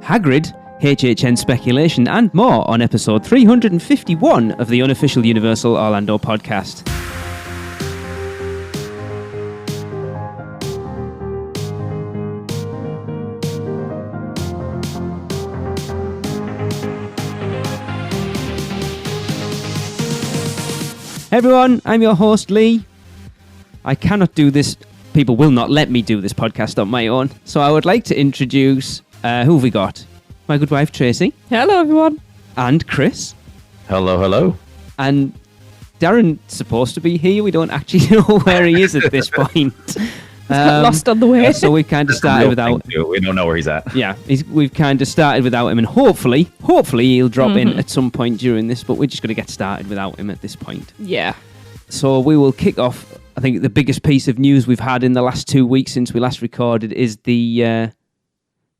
Hagrid, HHN speculation, and more on episode 351 of the Unofficial Universal Orlando podcast. Hey everyone, I'm your host Lee. I cannot do this, people will not let me do this podcast on my own, so I would like to introduce, who have we got? My good wife Tracy. Hello everyone. And Chris. Hello, hello. And Darren's supposed to be here, we don't actually know where he is at this point. Got lost on the way. So we kind of started without... We don't know where he's at. Yeah, we've kind of started without him, and hopefully he'll drop in at some point during this, but we're just going to get started without him at this point. Yeah. So we will kick off. I think the biggest piece of news we've had in the last 2 weeks since we last recorded is the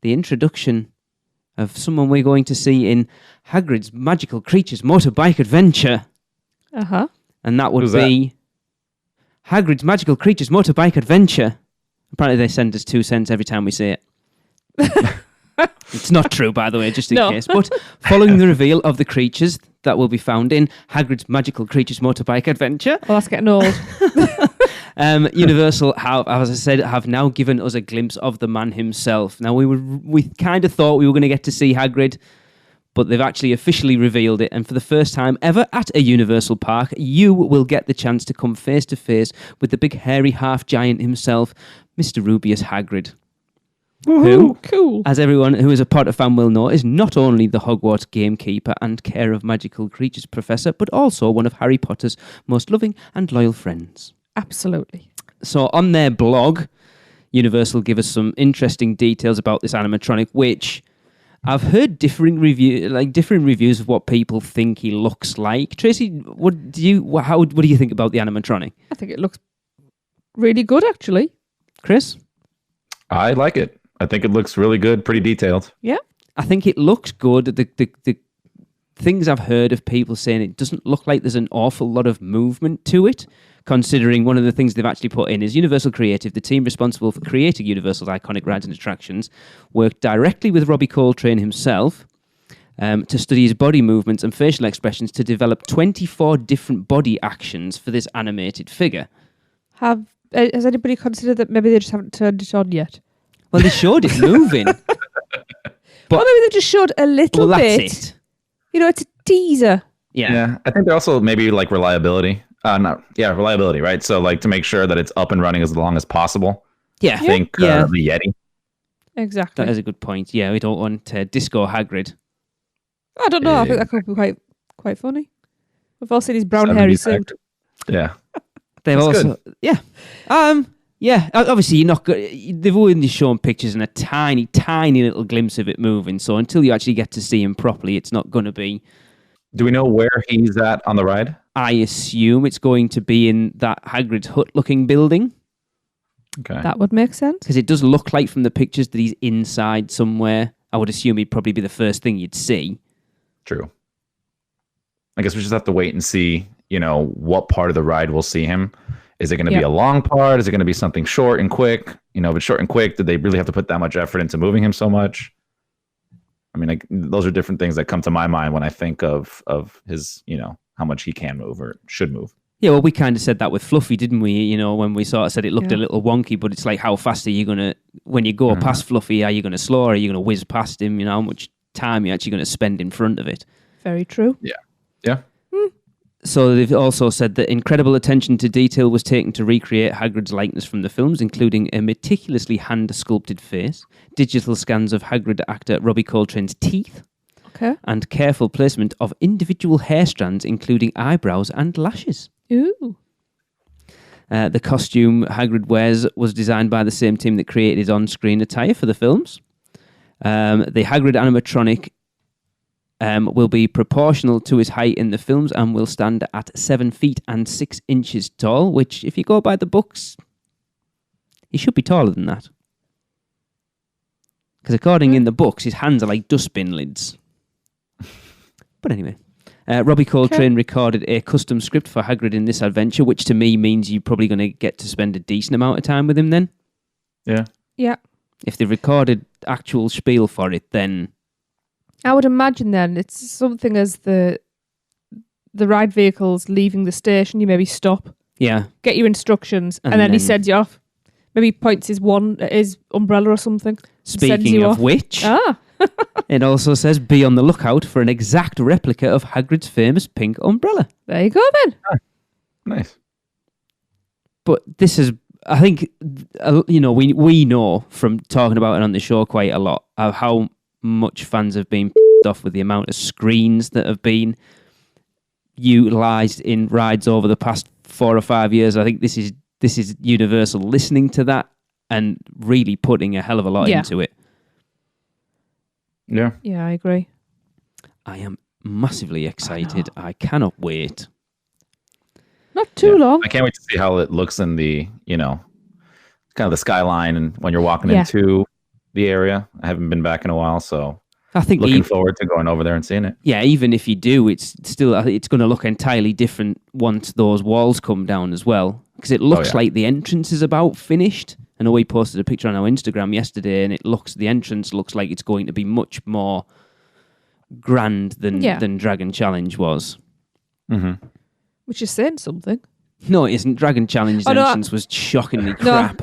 introduction of someone we're going to see in Hagrid's Magical Creatures Motorbike Adventure. Uh-huh. And that would Who's be Hagrid's Magical Creatures Motorbike Adventure. Apparently they send us 2 cents every time we say it. It's not true, by the way, just in case. But following the reveal of the creatures that will be found in Hagrid's Magical Creatures Motorbike Adventure. Oh, that's getting old. Universal have, as I said, have now given us a glimpse of the man himself. Now, we kind of thought we were going to get to see Hagrid, but they've actually officially revealed it. And for the first time ever at a Universal park, you will get the chance to come face to face with the big hairy half giant himself, Mr. Rubeus Hagrid. Who, cool, as everyone who is a Potter fan will know, is not only the Hogwarts gamekeeper and care of magical creatures professor, but also one of Harry Potter's most loving and loyal friends. Absolutely. So on their blog, Universal give us some interesting details about this animatronic, which I've heard different reviews of what people think he looks like. Tracy, what do you think about the animatronic? I think it looks really good, actually. Chris? I like it. I think it looks really good, pretty detailed. Yeah. I think it looks good. The things I've heard of people saying it doesn't look like there's an awful lot of movement to it, considering one of the things they've actually put in is Universal Creative, the team responsible for creating Universal's iconic rides and attractions, worked directly with Robbie Coltrane himself to study his body movements and facial expressions to develop 24 different body actions for this animated figure. Has anybody considered that maybe they just haven't turned it on yet? Well, they showed it moving. But maybe they just showed a little bit. That's it. You know, it's a teaser. Yeah. I think they're also maybe like reliability. Reliability, right? So like to make sure that it's up and running as long as possible. Yeah. I think the Yeti. Exactly. That is a good point. Yeah, we don't want Disco Hagrid. I don't know. I think that could be quite funny. We've all seen his brown hairy suit. Yeah. They've That's also, good. yeah. Obviously, you're not. They've only shown pictures and a tiny, tiny little glimpse of it moving. So until you actually get to see him properly, it's not going to be. Do we know where he's at on the ride? I assume it's going to be in that Hagrid's hut-looking building. Okay. That would make sense. Because it does look like from the pictures that he's inside somewhere. I would assume he'd probably be the first thing you'd see. True. I guess we just have to wait and see, what part of the ride we'll see him. Is it going to be a long part? Is it going to be something short and quick? If it's short and quick, did they really have to put that much effort into moving him so much? I mean, those are different things that come to my mind when I think of his, how much he can move or should move. Yeah, well, we kind of said that with Fluffy, didn't we? When we sort of said it looked a little wonky, but it's like, how fast are you going to, when you go past Fluffy, are you going to slow or are you going to whiz past him? How much time you're actually going to spend in front of it? Very true. Yeah. So they've also said that incredible attention to detail was taken to recreate Hagrid's likeness from the films, including a meticulously hand-sculpted face, digital scans of Hagrid actor Robbie Coltrane's teeth, and careful placement of individual hair strands, including eyebrows and lashes. Ooh. The costume Hagrid wears was designed by the same team that created his on-screen attire for the films. The Hagrid animatronic will be proportional to his height in the films and will stand at 7 feet and 6 inches tall, which, if you go by the books, he should be taller than that. Because according in the books, his hands are like dustbin lids. But anyway, Robbie Coltrane recorded a custom script for Hagrid in this adventure, which to me means you're probably going to get to spend a decent amount of time with him then. Yeah. Yeah. If they recorded actual spiel for it, then I would imagine then it's something as the ride vehicle's leaving the station, you maybe stop, yeah, get your instructions, and then he sends you off. Maybe he points his umbrella or something. Speaking of which, it also says, be on the lookout for an exact replica of Hagrid's famous pink umbrella. There you go then. Nice. But this is, I think, we know from talking about it on the show quite a lot of how much fans have been off with the amount of screens that have been utilised in rides over the past 4 or 5 years. I think this is Universal listening to that and really putting a hell of a lot into it. Yeah. Yeah, I agree. I am massively excited. I cannot wait. Not too long. I can't wait to see how it looks in the, kind of the skyline and when you're walking into the area. I haven't been back in a while, so I think looking forward to going over there and seeing it. Yeah, even if you do, it's going to look entirely different once those walls come down as well, because it looks like the entrance is about finished. I know we posted a picture on our Instagram yesterday, and the entrance looks like it's going to be much more grand than Dragon Challenge was. Mm-hmm. Which is saying something. No, it isn't. Dragon Challenge's entrance was shockingly crap.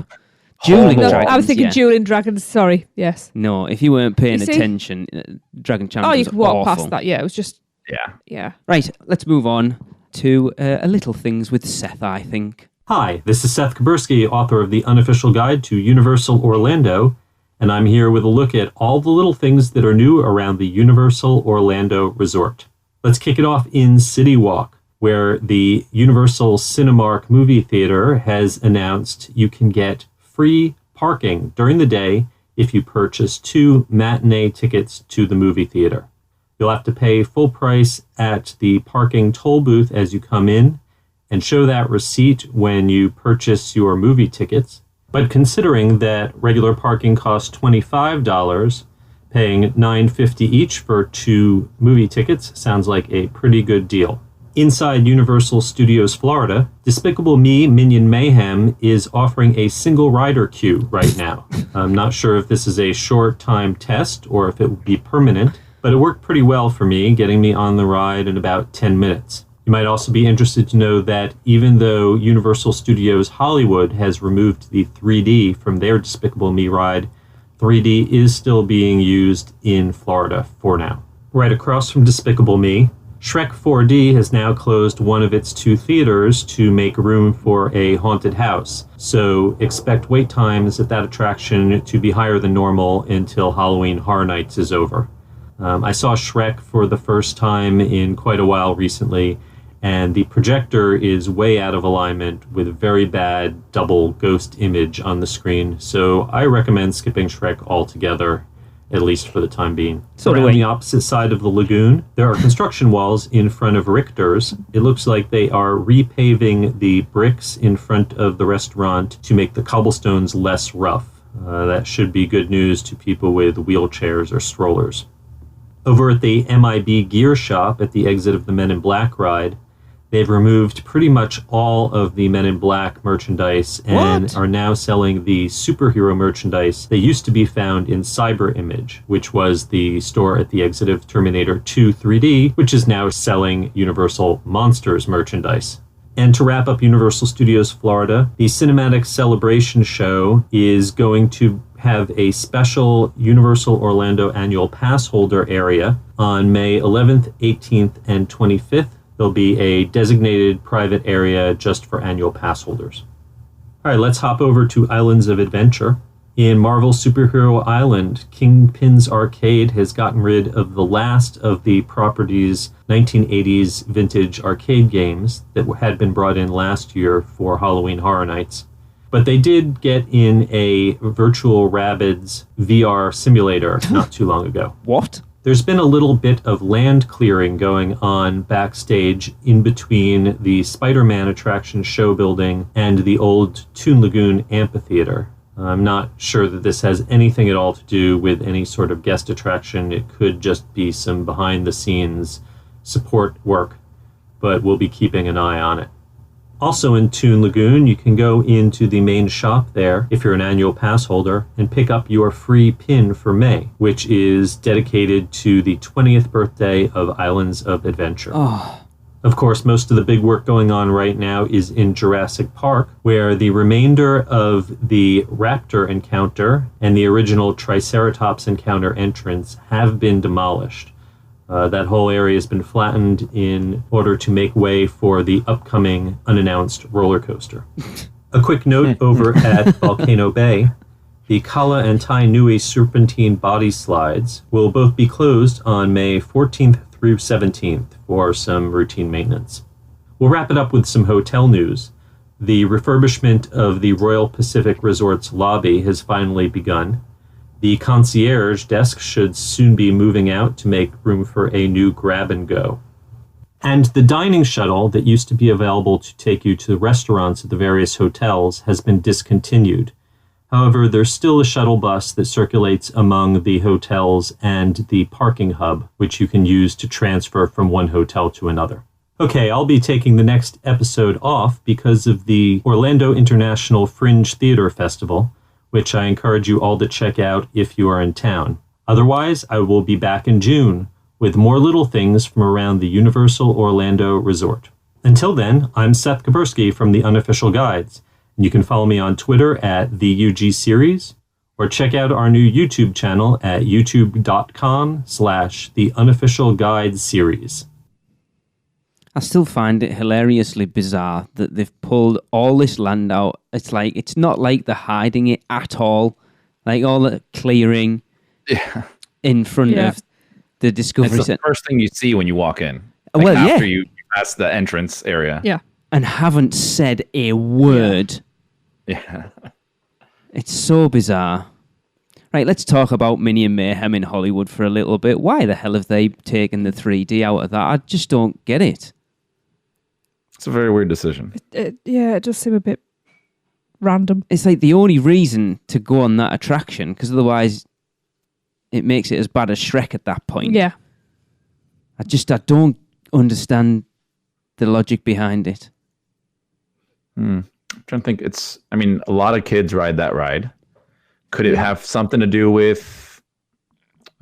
Dueling Dragons. I was thinking Dueling Dragons. Sorry. Yes. No, if you weren't paying attention, Dragon Challenge was awful. You could walk past that. Yeah, it was just... Yeah. Right, let's move on to a little things with Seth, I think. Hi, this is Seth Kabursky, author of the Unofficial Guide to Universal Orlando, and I'm here with a look at all the little things that are new around the Universal Orlando Resort. Let's kick it off in City Walk, where the Universal Cinemark movie theater has announced you can get free parking during the day if you purchase 2 matinee tickets to the movie theater. You'll have to pay full price at the parking toll booth as you come in and show that receipt when you purchase your movie tickets. But considering that regular parking costs $25, paying $9.50 each for 2 movie tickets sounds like a pretty good deal. Inside Universal Studios Florida, Despicable Me Minion Mayhem is offering a single rider queue right now. I'm not sure if this is a short-time test or if it will be permanent, but it worked pretty well for me, getting me on the ride in about 10 minutes. You might also be interested to know that even though Universal Studios Hollywood has removed the 3D from their Despicable Me ride, 3D is still being used in Florida for now. Right across from Despicable Me, Shrek 4D has now closed one of its 2 theaters to make room for a haunted house. So expect wait times at that attraction to be higher than normal until Halloween Horror Nights is over. I saw Shrek for the first time in quite a while recently, and the projector is way out of alignment with very bad double ghost image on the screen. So I recommend skipping Shrek altogether, at least for the time being. So on the opposite side of the lagoon, there are construction walls in front of Richter's. It looks like they are repaving the bricks in front of the restaurant to make the cobblestones less rough. That should be good news to people with wheelchairs or strollers. Over at the MIB Gear Shop at the exit of the Men in Black ride, they've removed pretty much all of the Men in Black merchandise and are now selling the superhero merchandise that used to be found in Cyber Image, which was the store at the exit of Terminator 2 3D, which is now selling Universal Monsters merchandise. And to wrap up Universal Studios Florida, the Cinematic Celebration Show is going to have a special Universal Orlando annual pass holder area on May 11th, 18th, and 25th. There'll be a designated private area just for annual pass holders. All right, let's hop over to Islands of Adventure. In Marvel Superhero Island, Kingpin's Arcade has gotten rid of the last of the property's 1980s vintage arcade games that had been brought in last year for Halloween Horror Nights. But they did get in a Virtual Rabbids VR simulator not too long ago. What? There's been a little bit of land clearing going on backstage in between the Spider-Man attraction show building and the old Toon Lagoon amphitheater. I'm not sure that this has anything at all to do with any sort of guest attraction. It could just be some behind-the-scenes support work, but we'll be keeping an eye on it. Also in Toon Lagoon, you can go into the main shop there if you're an annual pass holder and pick up your free pin for May, which is dedicated to the 20th birthday of Islands of Adventure. Oh, Of course, most of the big work going on right now is in Jurassic Park, where the remainder of the raptor encounter and the original Triceratops encounter entrance have been demolished. That whole area has been flattened in order to make way for the upcoming unannounced roller coaster. A quick note over at Volcano Bay, the Kala and Tai Nui Serpentine body slides will both be closed on May 14th through 17th for some routine maintenance. We'll wrap it up with some hotel news. The refurbishment of the Royal Pacific Resort's lobby has finally begun. The concierge desk should soon be moving out to make room for a new grab and go. And the dining shuttle that used to be available to take you to the restaurants at the various hotels has been discontinued. However, there's still a shuttle bus that circulates among the hotels and the parking hub, which you can use to transfer from one hotel to another. Okay, I'll be taking the next episode off because of the Orlando International Fringe Theater Festival, which I encourage you all to check out if you are in town. Otherwise, I will be back in June with more little things from around the Universal Orlando Resort. Until then, I'm Seth Kabursky from the Unofficial Guides. You can follow me on Twitter at the UG Series, or check out our new YouTube channel at youtube.com/the Unofficial Guides Series. I still find it hilariously bizarre that they've pulled all this land out. It's not like they're hiding it at all. Like all the clearing in front of the Discovery It's the Centre. first thing you see when you walk in. After you pass the entrance area. Yeah. And haven't said a word. Yeah. It's so bizarre. Right, let's talk about Minion Mayhem in Hollywood for a little bit. Why the hell have they taken the 3D out of that? I just don't get it. It's a very weird decision. It does seem a bit random. It's like the only reason to go on that attraction, because otherwise it makes it as bad as Shrek at that point. Yeah. I don't understand the logic behind it. I'm trying to think. A lot of kids ride that ride. Could it have something to do with,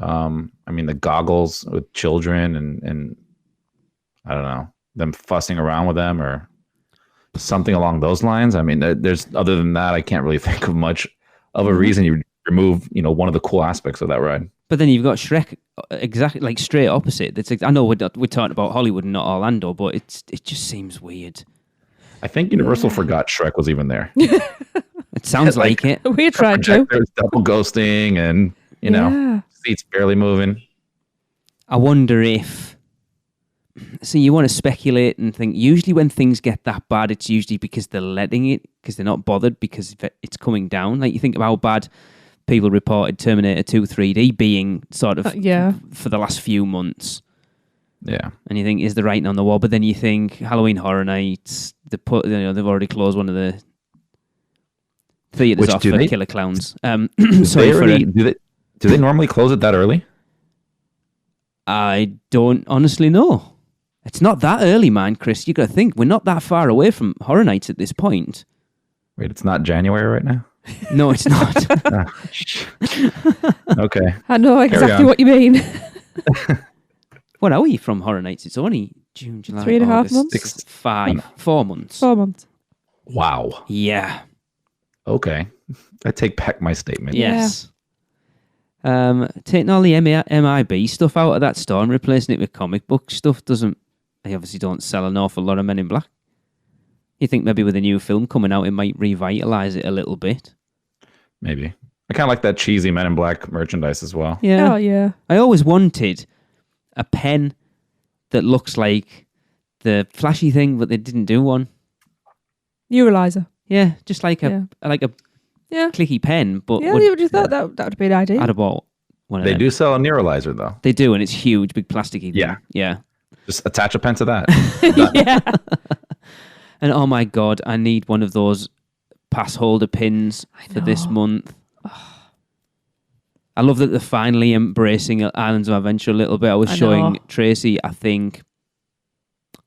the goggles with children and I don't know, them fussing around with them or something along those lines? I mean, there's other than that, I can't really think of much of a reason you remove, one of the cool aspects of that ride. But then you've got Shrek exactly like straight opposite. It's I know we're talking about Hollywood and not Orlando, but it just seems weird. I think Universal forgot Shrek was even there. It sounds like it. We tried to. There's double ghosting and, seats barely moving. I wonder if... So you want to speculate and think, usually when things get that bad, it's usually because they're letting it, because they're not bothered, because it's coming down. Like you think of how bad people reported Terminator 2 3D being sort of for the last few months. Yeah. And you think, is the writing on the wall? But then you think Halloween Horror Nights, they've already closed one of the theaters off for Killer Clowns. Do they normally close it that early? I don't honestly know. It's not that early, man, Chris. You got to think, we're not that far away from Horror Nights at this point. Wait, it's not January right now? No, it's not. Okay. I know exactly what you mean. What are we from Horror Nights? It's only June, July, 3.5 August, months? 4 months. 4 months. Wow. Yeah. Okay. I take back my statement. Yes. Taking all the MIB stuff out of that store and replacing it with comic book stuff they obviously don't sell an awful lot of Men in Black. You think maybe with a new film coming out, it might revitalize it a little bit? Maybe. I kind of like that cheesy Men in Black merchandise as well. Yeah. Oh, yeah. I always wanted a pen that looks like the flashy thing, but they didn't do one. Neuralizer. Yeah, just like a Yeah. clicky pen, but Yeah, you just thought that would be an idea. I'd have bought one of They them. do sell a neuralizer, though. They do, and it's huge, big plasticky thing. Yeah. Yeah. Just attach a pen to that. Yeah. And oh my God, I need one of those pass holder pins for this month. I love that they're finally embracing Islands of Adventure a little bit. I was showing Tracy, I think,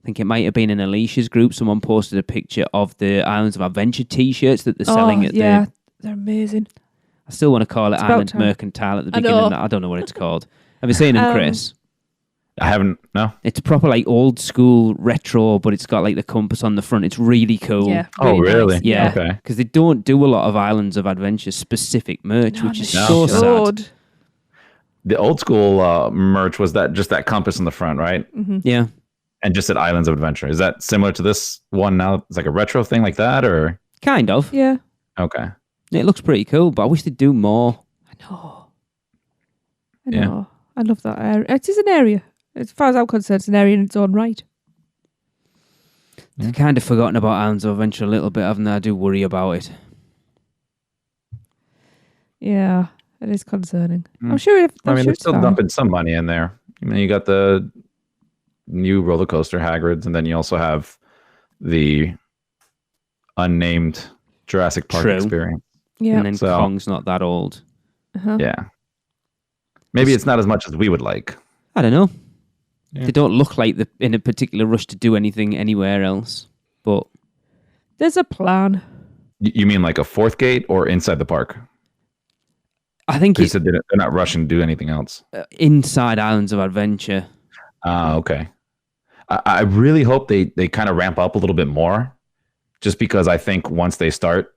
I think it might have been in Alicia's group. Someone posted a picture of the Islands of Adventure T-shirts that they're selling at they're amazing. I still want to call it It's Island about time. Mercantile at the beginning. I don't know what it's called. Have you seen them, Chris? I haven't. No. It's proper like old school retro, but it's got like the compass on the front. It's really cool. Yeah. Oh, really? Nice. Yeah. Okay. Because they don't do a lot of Islands of Adventure specific merch, which is so sad. The old school merch was that compass on the front, right? Mm-hmm. Yeah. And just at Islands of Adventure. Is that similar to this one now? It's like a retro thing like that, or? Kind of. Yeah. Okay. It looks pretty cool, but I wish they'd do more. I know. I love that area. It is an area. As far as I'm concerned, it's an area in its own right. They've kind of forgotten about Islands of Adventure a little bit, haven't they? I do worry about it. Yeah, it is concerning. I'm sure they're still dumping some money in there. I mean, you got the new roller coaster Hagrid's, and then you also have the unnamed Jurassic Park experience. Yeah. And then Kong's not that old. Uh-huh. Yeah. Maybe it's not as much as we would like. I don't know. Yeah. They don't look like they're in a particular rush to do anything anywhere else. But there's a plan. You mean like a fourth gate or inside the park? I think they said they're not rushing to do anything else. Inside Islands of Adventure. Okay. I really hope they kind of ramp up a little bit more, just because I think once they start,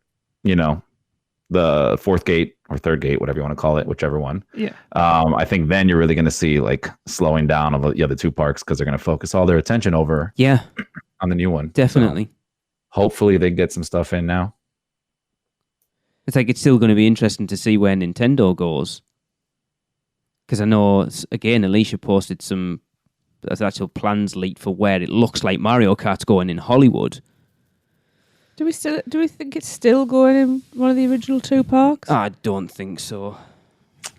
the fourth gate or third gate, whatever you want to call it, whichever one. Yeah. I think then you're really going to see like slowing down of the other two parks because they're going to focus all their attention over on the new one. Definitely. So hopefully they get some stuff in now. It's like it's still going to be interesting to see where Nintendo goes. Because I know, again, Alicia posted some actual plans leaked for where it looks like Mario Kart's going in Hollywood. Do we think it's still going in one of the original two parks? I don't think so.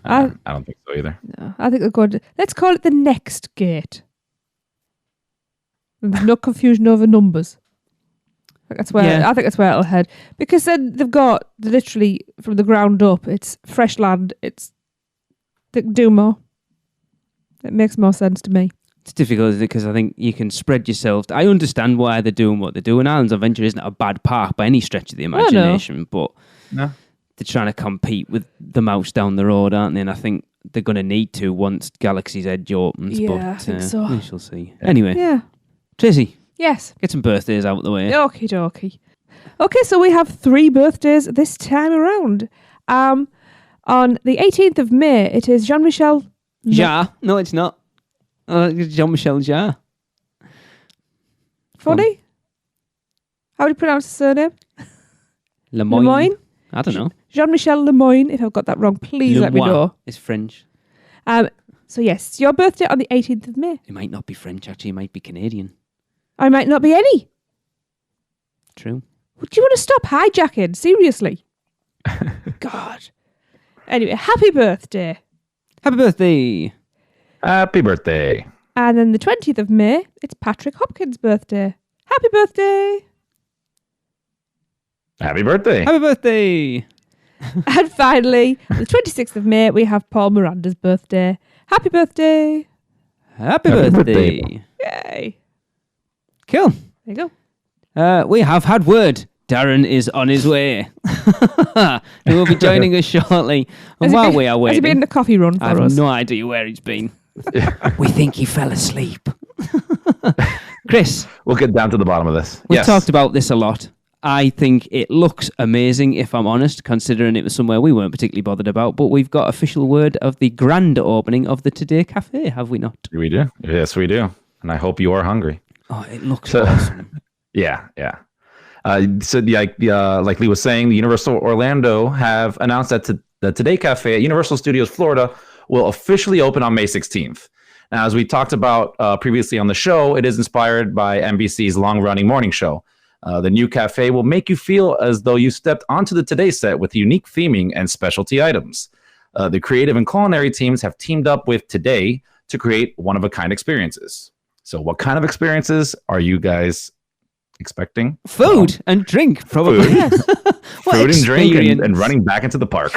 I don't think so either. No, I think they're going to... Let's call it the next gate. And there's no confusion over numbers. I think that's where it'll head. Because then they've got literally from the ground up, it's fresh land. They can do more. It makes more sense to me. It's difficult because I think you can spread yourself. I understand why they're doing what they're doing. Islands of Adventure isn't a bad park by any stretch of the imagination, but they're trying to compete with the mouse down the road, aren't they? And I think they're going to need to once Galaxy's Edge opens. Yeah, but I think so. We shall see. Anyway, Tracy. Yes. Get some birthdays out of the way. Okie dokie. Okay, so we have 3 birthdays this time around. On the 18th of May, it is Jean-Michel... Jarre. No, it's not. Jean-Michel Jarre. Funny? How do you pronounce his surname? Lemoyne? I don't know. Jean-Michel Lemoyne. If I've got that wrong, please let me know. It's French. So yes, it's your birthday on the 18th of May. It might not be French, actually. It might be Canadian. I might not be any. True. Would you want to stop hijacking? Seriously? God. Anyway, happy birthday. Happy birthday. Happy birthday. And then the 20th of May, it's Patrick Hopkins' birthday. Happy birthday. Happy birthday. Happy birthday. And finally, the 26th of May, we have Paul Miranda's birthday. Happy birthday. Happy birthday. Yay. Cool. There you go. We have had word. Darren is on his way. He will be joining us shortly. And while we are waiting... Has he been in the coffee run for us? I have no idea where he's been. We think he fell asleep. Chris. We'll get down to the bottom of this. We've talked about this a lot. I think it looks amazing, if I'm honest, considering it was somewhere we weren't particularly bothered about. But we've got official word of the grand opening of the Today Cafe, have we not? We do. Yes, we do. And I hope you are hungry. Oh, it looks awesome. Yeah. So like Lee was saying, the Universal Orlando have announced that the Today Cafe at Universal Studios Florida will officially open on May 16th. Now, as we talked about previously on the show, it is inspired by NBC's long-running morning show. The new cafe will make you feel as though you stepped onto the Today set with unique theming and specialty items. The creative and culinary teams have teamed up with Today to create one-of-a-kind experiences. So what kind of experiences are you guys expecting? Food and drink, probably. Food, Yes. Food and drink and running back into the park.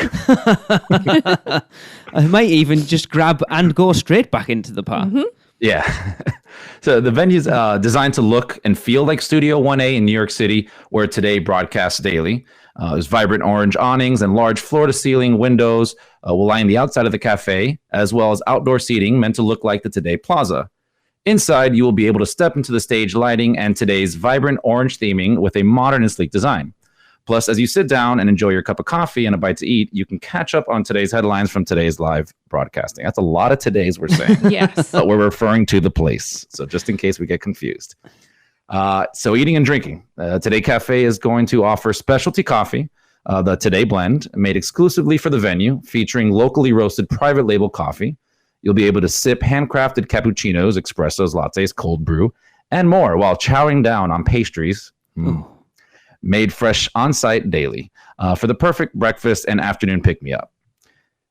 I might even just grab and go straight back into the park. Mm-hmm. Yeah. So the venue's designed to look and feel like Studio 1A in New York City, where Today broadcasts daily. There's vibrant orange awnings and large floor-to-ceiling windows will line the outside of the cafe, as well as outdoor seating meant to look like the Today Plaza. Inside, you will be able to step into the stage lighting and Today's vibrant orange theming with a modern and sleek design. Plus, as you sit down and enjoy your cup of coffee and a bite to eat, you can catch up on today's headlines from today's live broadcasting. That's a lot of today's we're saying. Yes. But we're referring to the place. So just in case we get confused. So eating and drinking. Today Cafe is going to offer specialty coffee, the Today Blend, made exclusively for the venue, featuring locally roasted private label coffee. You'll be able to sip handcrafted cappuccinos, espressos, lattes, cold brew, and more while chowing down on pastries. Made fresh on-site daily for the perfect breakfast and afternoon pick-me-up.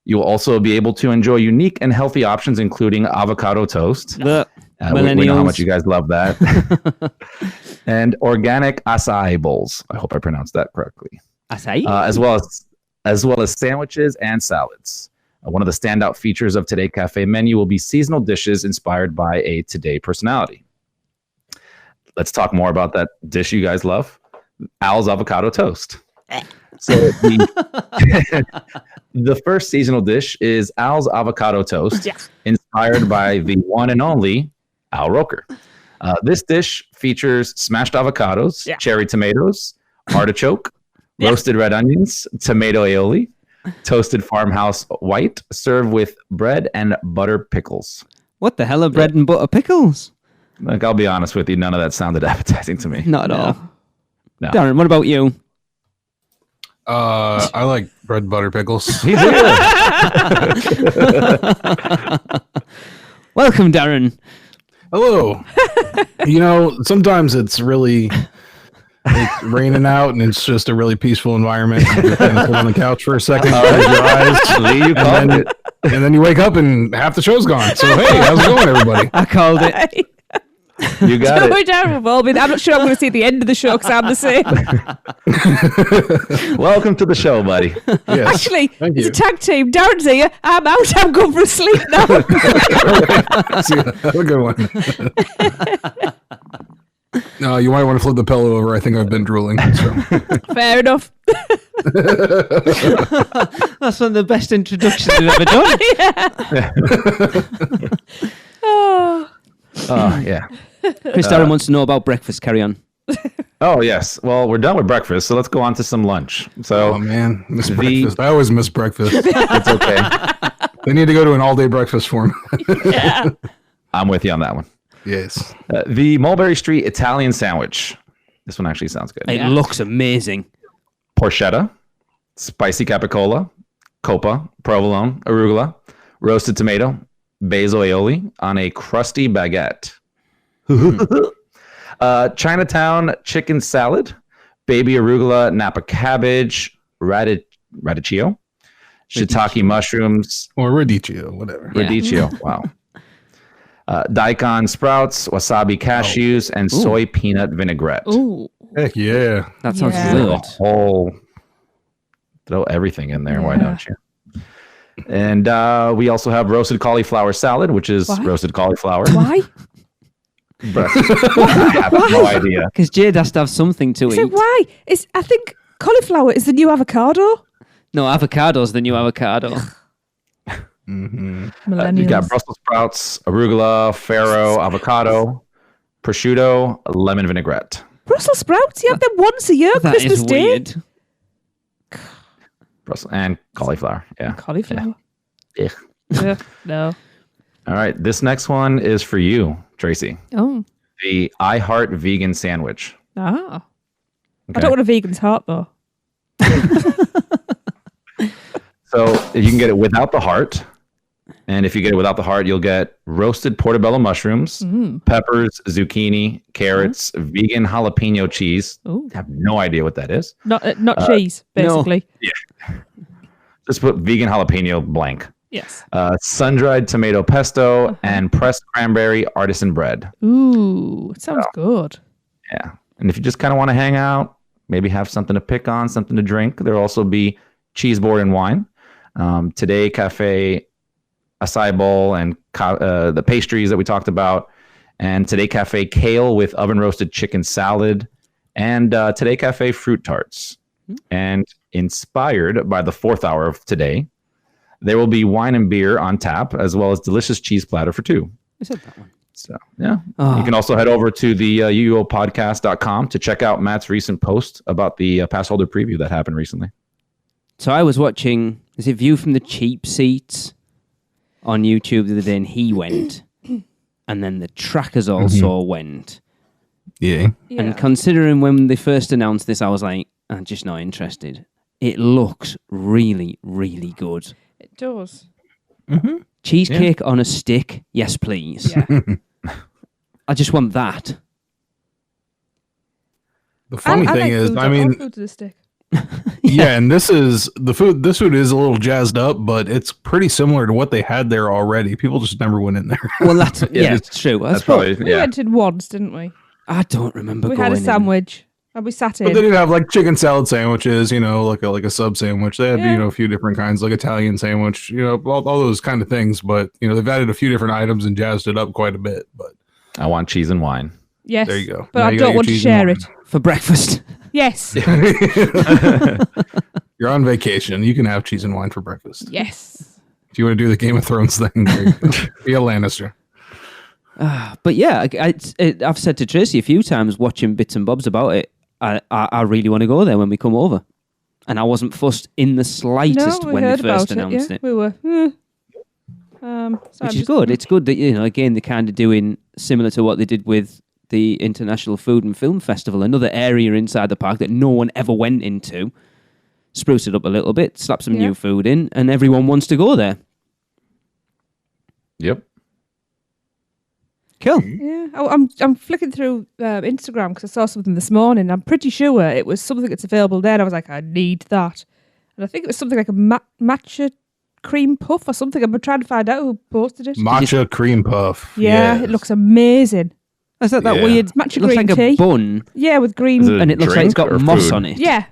You'll also be able to enjoy unique and healthy options, including avocado toast. We know how much you guys love that. And organic acai bowls. I hope I pronounced that correctly. Acai? As well as sandwiches and salads. One of the standout features of Today Cafe menu will be seasonal dishes inspired by a Today personality. Let's talk more about that dish you guys love. Al's avocado toast. So the first seasonal dish is Al's avocado toast, inspired by the one and only Al Roker. This dish features smashed avocados, cherry tomatoes, artichoke, roasted red onions, tomato aioli, toasted farmhouse white, served with bread and butter pickles. What the hell are bread and butter pickles? Like, I'll be honest with you, none of that sounded appetizing to me. Not at all. No. Darren, what about you? I like bread butter pickles. Welcome, Darren. Hello. Sometimes it's raining out and it's just a really peaceful environment. You kind of sit on the couch for a second, close your eyes, and then you wake up and half the show's gone. So hey, how's it going, everybody? I called it. You got it. Terrible. I'm not sure I'm going to see the end of the show because I'm the same. Welcome to the show, buddy. Yes. Actually, Thank it's you. a tag team. Darren's here. I'm out. I'm going for a sleep now. See, have a good one. No, you might want to flip the pillow over. I think I've been drooling. So. Fair enough. That's one of the best introductions we've ever done. Oh. Yeah. Chris Darren wants to know about breakfast. Carry on. Oh, yes. Well, we're done with breakfast, so let's go on to some lunch. So, Oh man, miss breakfast. I always miss breakfast. it's okay. They need to go to an all-day breakfast for me. Yeah. I'm with you on that one. Yes. The Mulberry Street Italian sandwich. This one actually sounds good. It looks amazing. Porchetta, spicy capicola, copa, provolone, arugula, roasted tomato, basil aioli on a crusty baguette. Chinatown chicken salad, baby arugula, Napa cabbage, radicchio, shiitake mushrooms, Or radicchio, whatever. Yeah. radicchio. Wow. Daikon sprouts, wasabi cashews, and soy peanut vinaigrette. Ooh. Heck yeah. That sounds Yeah. good. Throw everything in there. Why Yeah. don't you? And we also have roasted cauliflower salad, which is What? roasted cauliflower. Why? But I have no idea. Because Jade has to have something to So eat. why? I think cauliflower is the new avocado. No, avocado's the new avocado. Mm-hmm. Millennials. You got Brussels sprouts, arugula, farro, avocado, prosciutto, lemon vinaigrette. Brussels sprouts. You have them once a year, That Christmas is Day. weird. Brussels and cauliflower. Yeah. Cauliflower. Yeah. Ugh, no. All right. This next one is for you, Tracy. Oh. The I Heart Vegan Sandwich. Ah. I Okay. don't want a vegan's heart though. So you can get it without the heart. And if you get it without the heart, you'll get roasted portobello mushrooms, peppers, zucchini, carrots, vegan jalapeno cheese. Ooh. I have no idea what that is. Not cheese, no. basically. Just put vegan jalapeno blank. Yes. Sun-dried tomato pesto and pressed cranberry artisan bread. Ooh, it sounds good. Yeah. And if you just kind of want to hang out, maybe have something to pick on, something to drink, there'll also be cheese board and wine. Today Cafe acai bowl and the pastries that we talked about. And Today Cafe kale with oven roasted chicken salad. And Today Cafe fruit tarts. And inspired by the 4th hour of today, there will be wine and beer on tap, as well as delicious cheese platter for 2. I said that one. So, yeah. You can also head over to the UUOpodcast.com to check out Matt's recent post about the pass holder preview that happened recently. So I was watching, is it View from the Cheap Seats on YouTube the other day, and he went. And then the trackers also went. Yeah. And considering when they first announced this, I was like, I'm just not interested. It looks really, really good. It does. Cheesecake on a stick, yes, please. Yeah. I just want that. The funny I thing like is, food, I mean, food to the stick. yeah, and this is the food. This food is a little jazzed up, but it's pretty similar to what they had there already. People just never went in there. Well, that's it's true. That's probably, We went in once, didn't we? I don't remember. We going had a sandwich and we sat in. But they did have like chicken salad sandwiches, like a sub sandwich. They had a few different kinds, like Italian sandwich, all those kind of things. But they've added a few different items and jazzed it up quite a bit. But I want cheese and wine. Yes. There you go. But Now I you got don't your want to cheese and share wine. it. for breakfast. Yes. You're on vacation. You can have cheese and wine for breakfast. Yes. If you want to do the Game of Thrones thing, there you go. Be a Lannister. But yeah, I've said to Tracy a few times watching bits and bobs about it, I really want to go there when we come over. And I wasn't fussed in the slightest when they first announced it. We were. Which is good. It's good that, again, they're kind of doing similar to what they did with the International Food and Film Festival, another area inside the park that no one ever went into. Spruce it up a little bit, slap some new food in, and everyone wants to go there. Yep. Cool. Yeah. Oh, I'm flicking through Instagram because I saw something this morning. I'm pretty sure it was something that's available there. And I was like, I need that. And I think it was something like a matcha cream puff or something. I'm trying to find out who posted it. Matcha cream puff. Yeah, Yes. it looks amazing. Is that Yeah. weird? It's matcha It looks green like tea. a bun, Yeah, with green. Is it and it looks like it's drink got or moss food? on it. Yeah.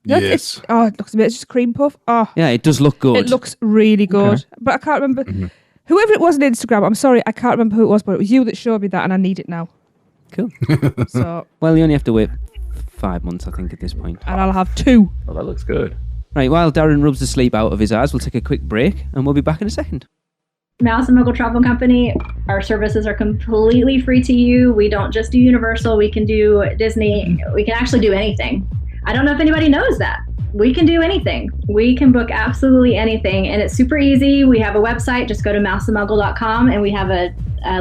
Yes. It looks amazing. It's just a cream puff. Oh, Yeah, it does look good. it looks really good. Okay. But I can't remember. Whoever it was on Instagram, I'm sorry, I can't remember who it was, but it was you that showed me that and I need it now. Cool. So, Well, you only have to wait 5 months, I think, at this point. and I'll have 2. Oh, that looks good. Right, while Darren rubs the sleep out of his eyes, we'll take a quick break and we'll be back in a second. Mouse and Muggle Travel Company, our services are completely free to you. We don't just do Universal, we can do Disney, we can actually do anything. I don't know if anybody knows that. We can do anything. We can book absolutely anything, and it's super easy. We have a website, just go to mouseandmuggle.com, and we have a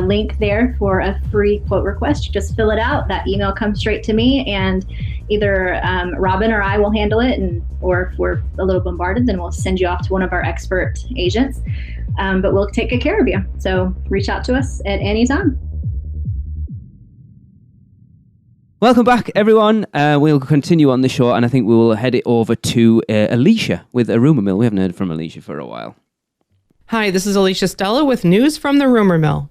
link there for a free quote request. You just fill it out. That email comes straight to me, and either Robin or I will handle it, or if we're a little bombarded, then we'll send you off to one of our expert agents. But we'll take good care of you. So reach out to us at any time. Welcome back, everyone. We'll continue on the show, and I think we will head it over to Alicia with a rumour mill. We haven't heard from Alicia for a while. Hi, this is Alicia Stella with news from the rumor mill.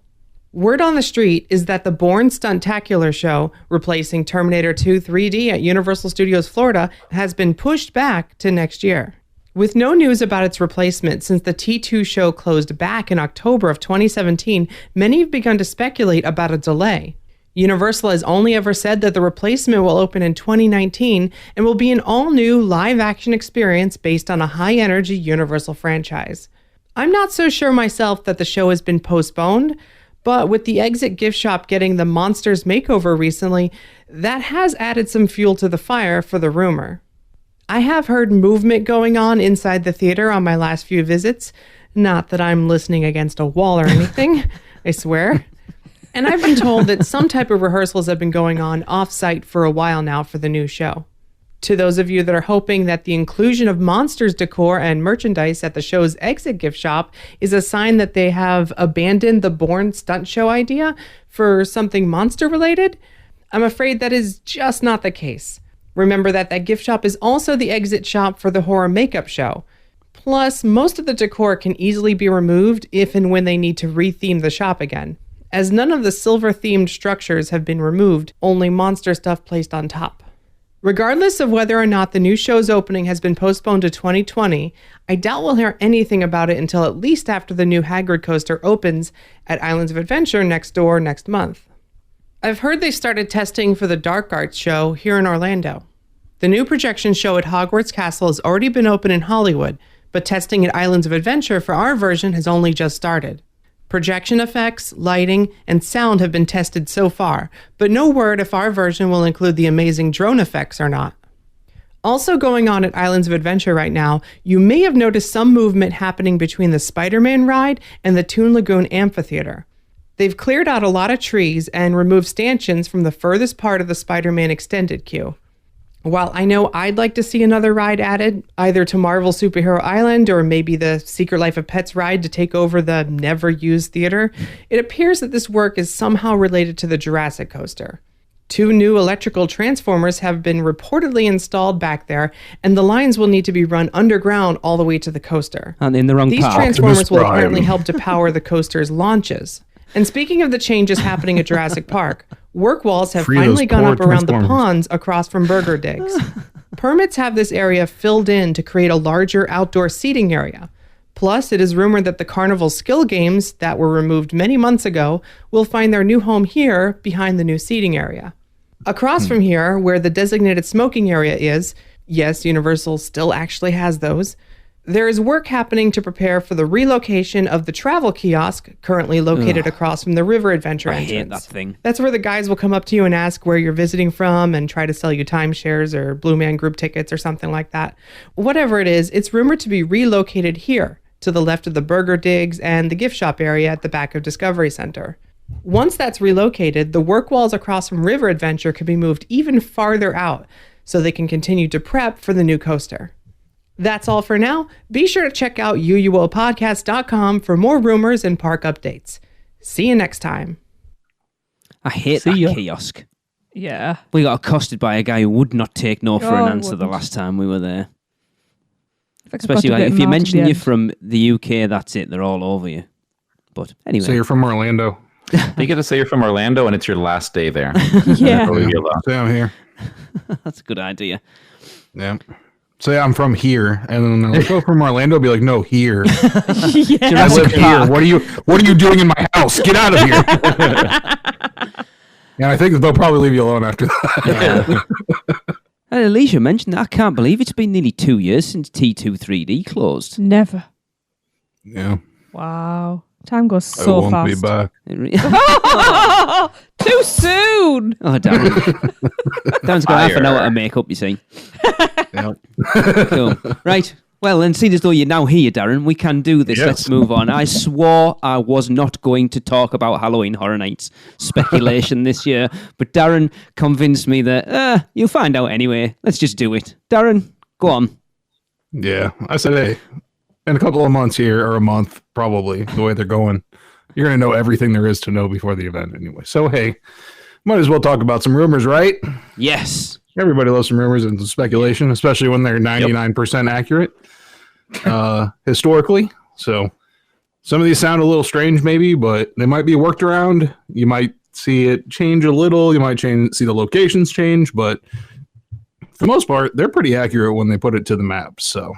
Word on the street is that the Bourne Stuntacular show, replacing Terminator 2 3D at Universal Studios Florida, has been pushed back to next year. With no news about its replacement since the T2 show closed back in October of 2017, many have begun to speculate about a delay. Universal has only ever said that the replacement will open in 2019 and will be an all-new live-action experience based on a high-energy Universal franchise. I'm not so sure myself that the show has been postponed, but with the Exit gift shop getting the Monsters makeover recently, that has added some fuel to the fire for the rumor. I have heard movement going on inside the theater on my last few visits. Not that I'm listening against a wall or anything, I swear. And I've been told that some type of rehearsals have been going on off-site for a while now for the new show. To those of you that are hoping that the inclusion of Monsters decor and merchandise at the show's Exit gift shop is a sign that they have abandoned the Bourne stunt show idea for something monster-related, I'm afraid that is just not the case. Remember that gift shop is also the Exit shop for the horror makeup show. Plus, most of the decor can easily be removed if and when they need to retheme the shop again. As none of the silver-themed structures have been removed, only monster stuff placed on top. Regardless of whether or not the new show's opening has been postponed to 2020, I doubt we'll hear anything about it until at least after the new Hagrid coaster opens at Islands of Adventure next door next month. I've heard they started testing for the Dark Arts show here in Orlando. The new projection show at Hogwarts Castle has already been open in Hollywood, but testing at Islands of Adventure for our version has only just started. Projection effects, lighting, and sound have been tested so far, but no word if our version will include the amazing drone effects or not. Also going on at Islands of Adventure right now, you may have noticed some movement happening between the Spider-Man ride and the Toon Lagoon Amphitheater. They've cleared out a lot of trees and removed stanchions from the furthest part of the Spider-Man extended queue. While I know I'd like to see another ride added, either to Marvel Superhero Island or maybe the Secret Life of Pets ride to take over the never-used theater, it appears that this work is somehow related to the Jurassic coaster. 2 new electrical transformers have been reportedly installed back there, and the lines will need to be run underground all the way to the coaster. And in the wrong These part. transformers will apparently help to power the coaster's launches. And speaking of the changes happening at Jurassic Park, work walls have finally gone up around the ponds across from Burger Digs. Permits have this area filled in to create a larger outdoor seating area. Plus, it is rumored that the Carnival skill games that were removed many months ago will find their new home here behind the new seating area. Across from here, where the designated smoking area is, yes, Universal still actually has those, there is work happening to prepare for the relocation of the travel kiosk currently located across from the River Adventure entrance. I hate that thing. That's where the guys will come up to you and ask where you're visiting from and try to sell you timeshares or Blue Man Group tickets or something like that. Whatever it is, it's rumored to be relocated here to the left of the Burger Digs and the gift shop area at the back of Discovery Center. Once that's relocated, the work walls across from River Adventure could be moved even farther out so they can continue to prep for the new coaster. That's all for now. Be sure to check out UUOpodcast.com for more rumors and park updates. See you next time. I hate that kiosk. Yeah. We got accosted by a guy who would not take no for Oh, an I answer the wouldn't. last time we were there. I think I Especially got a like, bit if you mad at mention the you're end. from the UK, that's it. They're all over you. But anyway. So you're from Orlando. You get to say you're from Orlando and it's your last day there. Yeah. They'll leave you alone. Say I'm here. That's a good idea. Yeah. Say I'm from here, and then they're like, "Oh, from Orlando." Be like, "No, here. Yeah. I live here. What are you doing in my house? Get out of here!" Yeah, I think that they'll probably leave you alone after that. Yeah. And Alicia mentioned that. I can't believe it's been nearly 2 years since T2 3D closed. Never. Yeah, Wow. Time goes I so won't fast. be back. Too soon. Oh, Darren. Darren's got half an hour to make up, you see. Yeah. Cool. Right. Well, and seeing as though you're now here, Darren, we can do this. Yes. Let's move on. I swore I was not going to talk about Halloween Horror Nights speculation this year, but Darren convinced me that, you'll find out anyway. Let's just do it. Darren, go on. Yeah, I said, hey, in a couple of months here, or a month, probably, the way they're going, you're going to know everything there is to know before the event anyway. So, hey, might as well talk about some rumors, right? Yes. Everybody loves some rumors and some speculation, especially when they're 99% accurate historically. So some of these sound a little strange maybe, but they might be worked around. You might see it change a little. You might see the locations change, but for the most part, they're pretty accurate when they put it to the map. So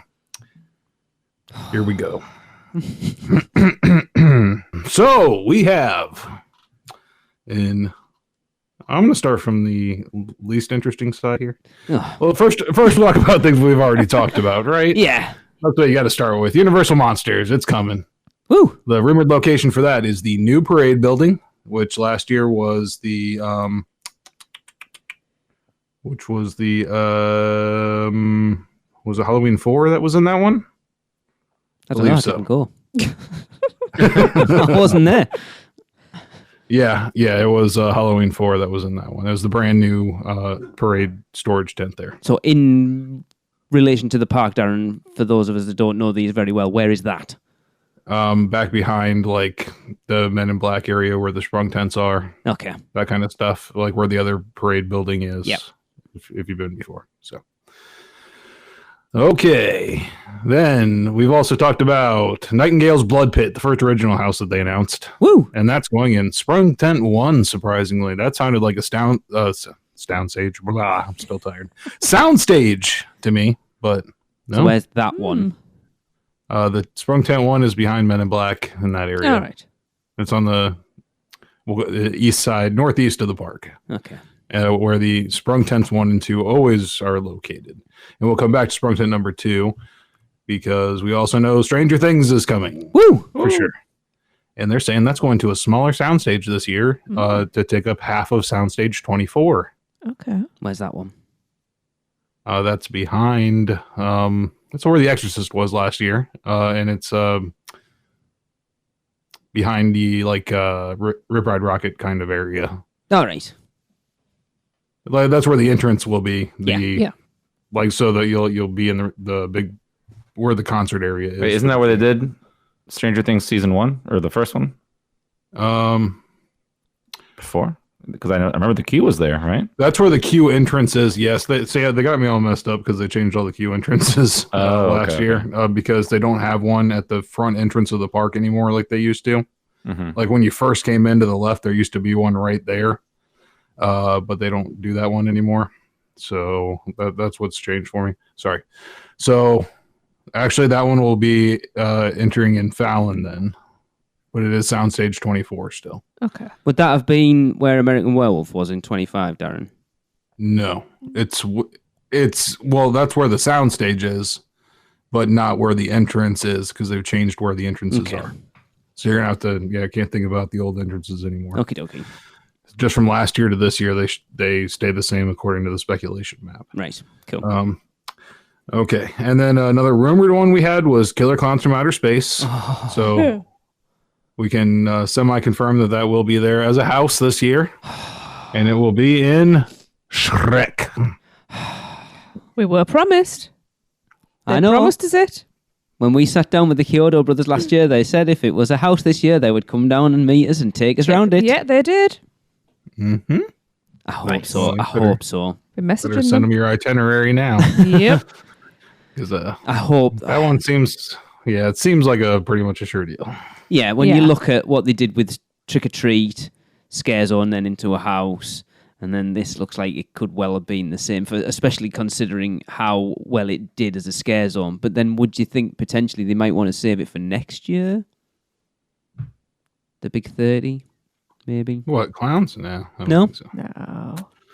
here we go. So we have I'm going to start from the least interesting side here. Oh. Well, first we'll talk about things we've already talked about, right? Yeah. That's what you got to start with. Universal Monsters, it's coming. Woo. The rumored location for that is the new parade building, which last year was the was it Halloween 4 that was in that one? I don't know. I so. didn't go. I wasn't there. Yeah, it was Halloween 4 that was in that one. It was the brand new parade storage tent there. So in relation to the park, Darren, for those of us that don't know these very well, where is that? Back behind like the Men in Black area where the sprung tents are. Okay. That kind of stuff, like where the other parade building is. Yep. If you've been before. So okay. Then we've also talked about Nightingale's Blood Pit, the first original house that they announced. Woo! And that's going in Sprung Tent 1, surprisingly. That sounded like Soundstage. Blah, I'm still tired. Soundstage to me, but no. So where's that one? The Sprung Tent one is behind Men in Black in that area. All right. It's on the east side, northeast of the park. Okay. Where the Sprung Tents 1 and 2 always are located. And we'll come back to Sprung Tent number 2 because we also know Stranger Things is coming. Woo! For sure. And they're saying that's going to a smaller soundstage this year to take up half of Soundstage 24. Okay. Where's that one? That's behind... that's where The Exorcist was last year. And it's behind the Rip Ride Rocket kind of area. All right. That's where the entrance will be. Yeah. Like so that you'll be in the big where the concert area is. Wait, isn't that where they did Stranger Things season 1 or the first one? Before, because I remember the queue was there, right? That's where the queue entrance is. Yes, they got me all messed up because they changed all the queue entrances last year because they don't have one at the front entrance of the park anymore like they used to. Mm-hmm. Like when you first came into the left, there used to be one right there. But they don't do that one anymore. So that's what's changed for me. Sorry. So actually that one will be entering in Fallon then. But it is Soundstage 24 still. Okay. Would that have been where American Werewolf was in 25, Darren? No. It's well, that's where the soundstage is, but not where the entrance is because they've changed where the entrances are. So you're going to have to, I can't think about the old entrances anymore. Okie dokie. Just from last year to this year, they stay the same according to the speculation map. Right. Cool. Okay. And then another rumored one we had was Killer Clowns from Outer Space. So we can semi-confirm that will be there as a house this year. And it will be in Shrek. We were promised. I know. Promised us it. When we sat down with the Kyoto brothers last year, they said if it was a house this year, they would come down and meet us and take us round it. Yeah, they did. Mm-hmm. I hope so. I hope so. We're Better messaging send them. them your itinerary now. Yep. Because I hope. that one seems, it seems like a pretty much a sure deal. Yeah, when you look at what they did with Trick or Treat, Scare Zone, then into a house, and then this looks like it could well have been the same, especially considering how well it did as a Scare Zone. But then would you think potentially they might want to save it for next year? The big 30? Maybe. What, clowns? No. I don't No? think so.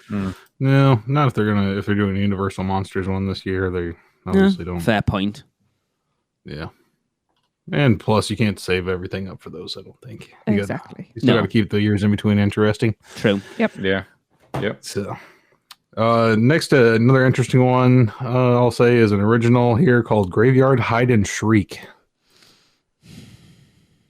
No. No, not if they're doing a Universal Monsters one this year. They obviously don't. Fair point. Yeah. And plus, you can't save everything up for those, I don't think. Exactly. You still No. got to keep the years in between interesting. True. Yeah. Yep. So, next, another interesting one I'll say is an original here called Graveyard Hide and Shriek.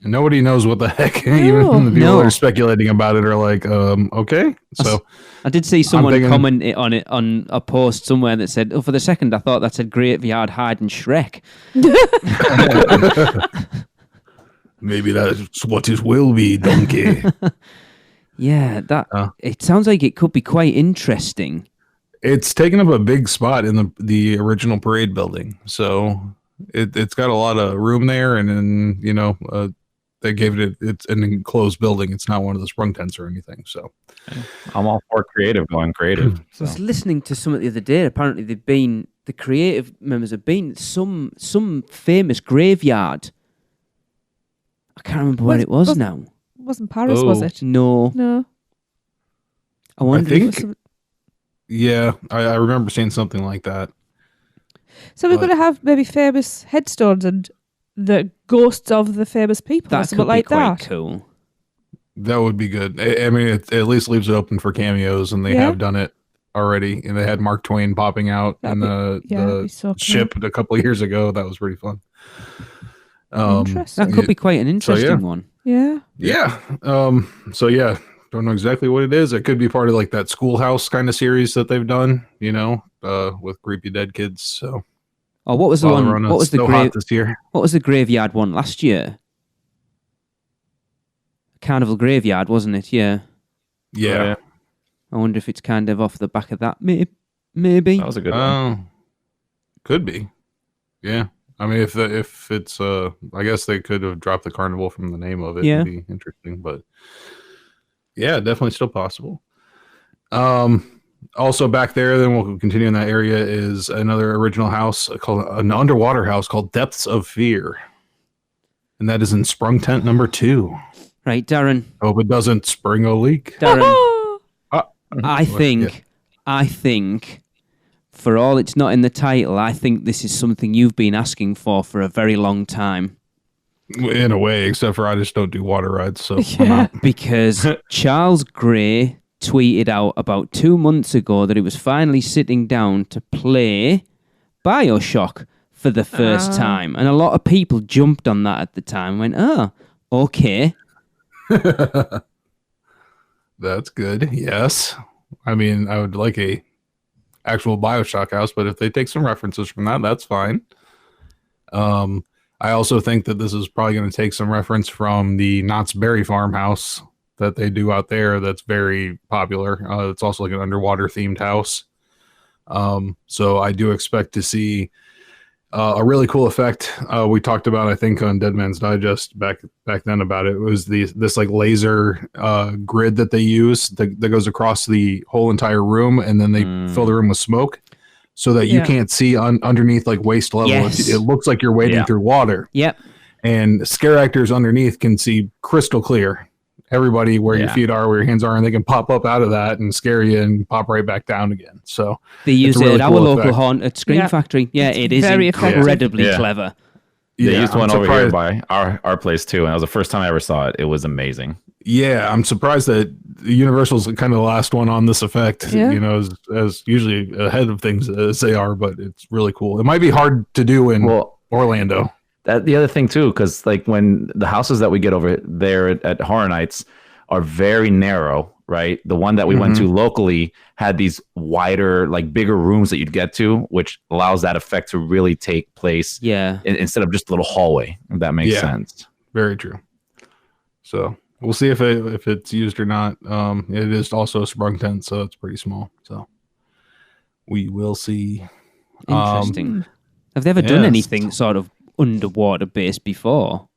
And nobody knows what the heck. Even the people that are speculating about it are like, okay. So I did see someone thinking- comment on it on a post somewhere that said, for the second I thought that said Graveyard Hide and Shrek. maybe that's what it will be, donkey. Yeah, it sounds like it could be quite interesting. It's taken up a big spot in the original parade building. So it's got a lot of room there. And then, they gave it's an enclosed building. It's not one of the sprung tents or anything. So I'm all for going creative. I So. was listening to something the other day. Apparently, the creative members have been some famous graveyard. I can't remember where it was now. Wasn't Paris, was it? No. No. I wonder. I if it think- was yeah, I remember seeing something like that. So we're going to have maybe famous headstones and the ghosts of the famous people or that something could be like quite that. cool. That would be good. I mean, it at least leaves it open for cameos, and they Yeah. have done it already. And they had Mark Twain popping out in That'd the be so cool. ship a couple of years ago. That was pretty fun. Interesting. That could be quite an interesting one. Yeah. Yeah. So yeah, don't know exactly what it is. It could be part of like that Schoolhouse kind of series that they've done, with creepy dead kids. So Oh, what was the while they're one? on What was the hot this year? What was the graveyard one last year? Carnival Graveyard, wasn't it? Yeah. Yeah. I wonder if it's kind of off the back of that. Maybe. That was a good one. Could be. Yeah. I mean, if it's I guess they could have dropped the carnival from the name of it. Yeah. It'd be interesting, but yeah, definitely still possible. Also back there, then we'll continue in that area, is another original house called an underwater house called Depths of Fear. And that is in Sprung Tent number 2. Right, Darren. Hope it doesn't spring a leak. Darren, I think, for all it's not in the title, I think this is something you've been asking for a very long time. In a way, except for I just don't do water rides. So Because Charles Gray tweeted out about 2 months ago that he was finally sitting down to play BioShock for the first time. And a lot of people jumped on that at the time and went, oh, okay. That's good. Yes. I mean, I would like a actual BioShock house, but if they take some references from that, that's fine. I also think that this is probably going to take some reference from the Knott's Berry farmhouse that they do out there. That's very popular. It's also like an underwater themed house. So I do expect to see a really cool effect. We talked about, I think, on Dead Man's Digest back then about it. It was this like laser grid that they use that goes across the whole entire room, and then they fill the room with smoke so that you can't see underneath like waist level. Yes. It looks like you're wading through water. Yep. And scare actors underneath can see crystal clear. Everybody where your feet are, where your hands are, and they can pop up out of that and scare you and pop right back down again. So they use really it at our cool local effect. haunt at Screen Factory. Yeah, it is very incredibly clever. They used I'm one over here surprised. by our place too, and that was the first time I ever saw it. It was amazing. Yeah, I'm surprised that Universal's kind of the last one on this effect. Yeah. You know, as usually ahead of things as they are, but it's really cool. It might be hard to do in Orlando. The other thing too, because like when the houses that we get over there at Horror Nights are very narrow, right? The one that we went to locally had these wider, like bigger rooms that you'd get to, which allows that effect to really take place. Yeah. Instead of just a little hallway, if that makes sense. Very true. So we'll see if it's used or not. It is also a sprung tent, so it's pretty small. So we will see. Interesting. Have they ever done anything sort of underwater based before?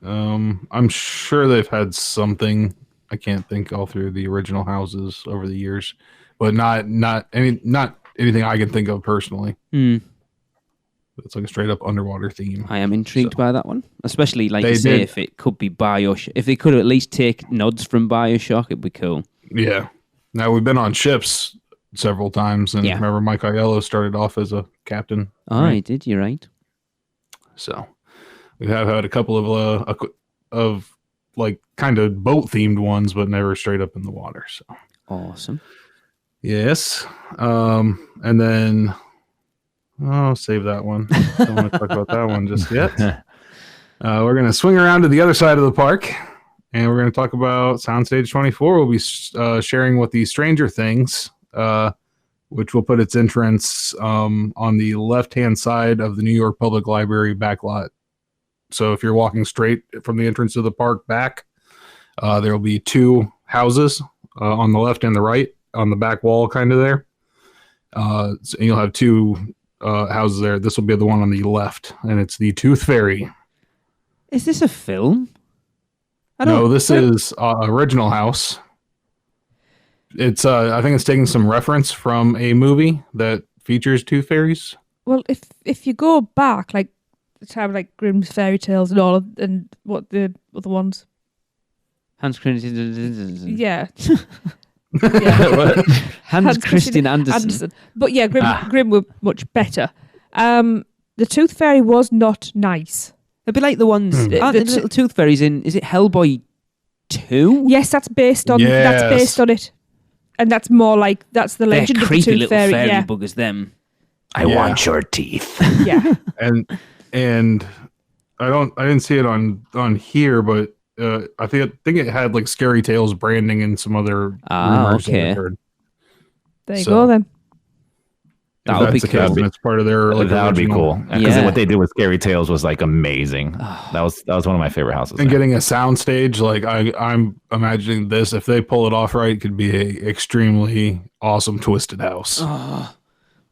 I'm sure they've had something. I can't think all through the original houses over the years, but not anything I can think of personally. It's like a straight up underwater theme. I am intrigued by that one, especially like you say, if it could be BioShock. If they could at least take nods from BioShock, it'd be cool. Yeah. Now we've been on ships several times, and remember Mike Aiello started off as a captain. Oh, right? He did. You're right. So we have had a couple of like kind of boat themed ones, but never straight up in the water. So awesome. Yes. And then I'll save that one. Don't want to talk about that one just yet. We're going to swing around to the other side of the park, and we're going to talk about Soundstage 24. We'll be sharing with the Stranger Things, which will put its entrance on the left-hand side of the New York Public Library backlot. So if you're walking straight from the entrance of the park back, there will be two houses on the left and the right on the back wall kind of there. So you'll have two houses there. This will be the one on the left, and it's the Tooth Fairy. Is this a film? No, this is original house. It's I think it's taking some reference from a movie that features tooth fairies. Well, if you go back, like the time like Grimm's fairy tales and all, and what the other ones, Hans Christian. yeah. Hans Christian Andersen. But yeah, Grimm were much better. The Tooth Fairy was not nice. It'd be like the ones aren't the little tooth fairies in. Is it Hellboy 2? Yes, that's based on it, and that's more like that's the legend They're of the creepy Tooth little Fairy. fairy Yeah, buggers. Them. I want your teeth. yeah. and I didn't see it on here, but I think it had like Scary Tales branding and some other rumors that I heard. There you go then. That would be cool. It's part of their like, that would be cool because Yeah. what they did with Scary Tales was like amazing. That was one of my favorite houses. And getting a sound stage, like I'm imagining this, if they pull it off right, it could be a extremely awesome twisted house. Oh.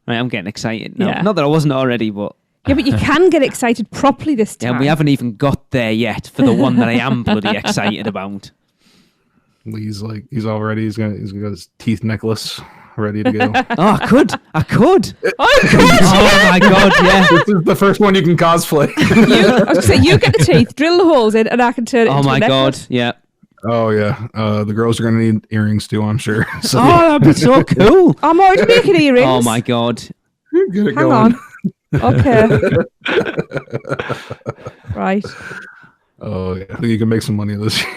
Right, I'm getting excited now. Yeah. Not that I wasn't already, but Yeah, but you can get excited properly this time. we haven't even got there yet for the one that I am bloody excited about. He's got his teeth necklace ready to go. Oh, I could. Oh, my god, yeah. This is the first one you can cosplay. I was gonna say, you get the teeth, drill the holes in, and I can turn it Oh into my a god, necklace. yeah. Oh yeah, the girls are gonna need earrings too, I'm sure. So Oh, that'd be so cool. I'm already making earrings. Oh my god. get it Hang going. on. Okay. Right. Oh yeah, I think you can make some money this year.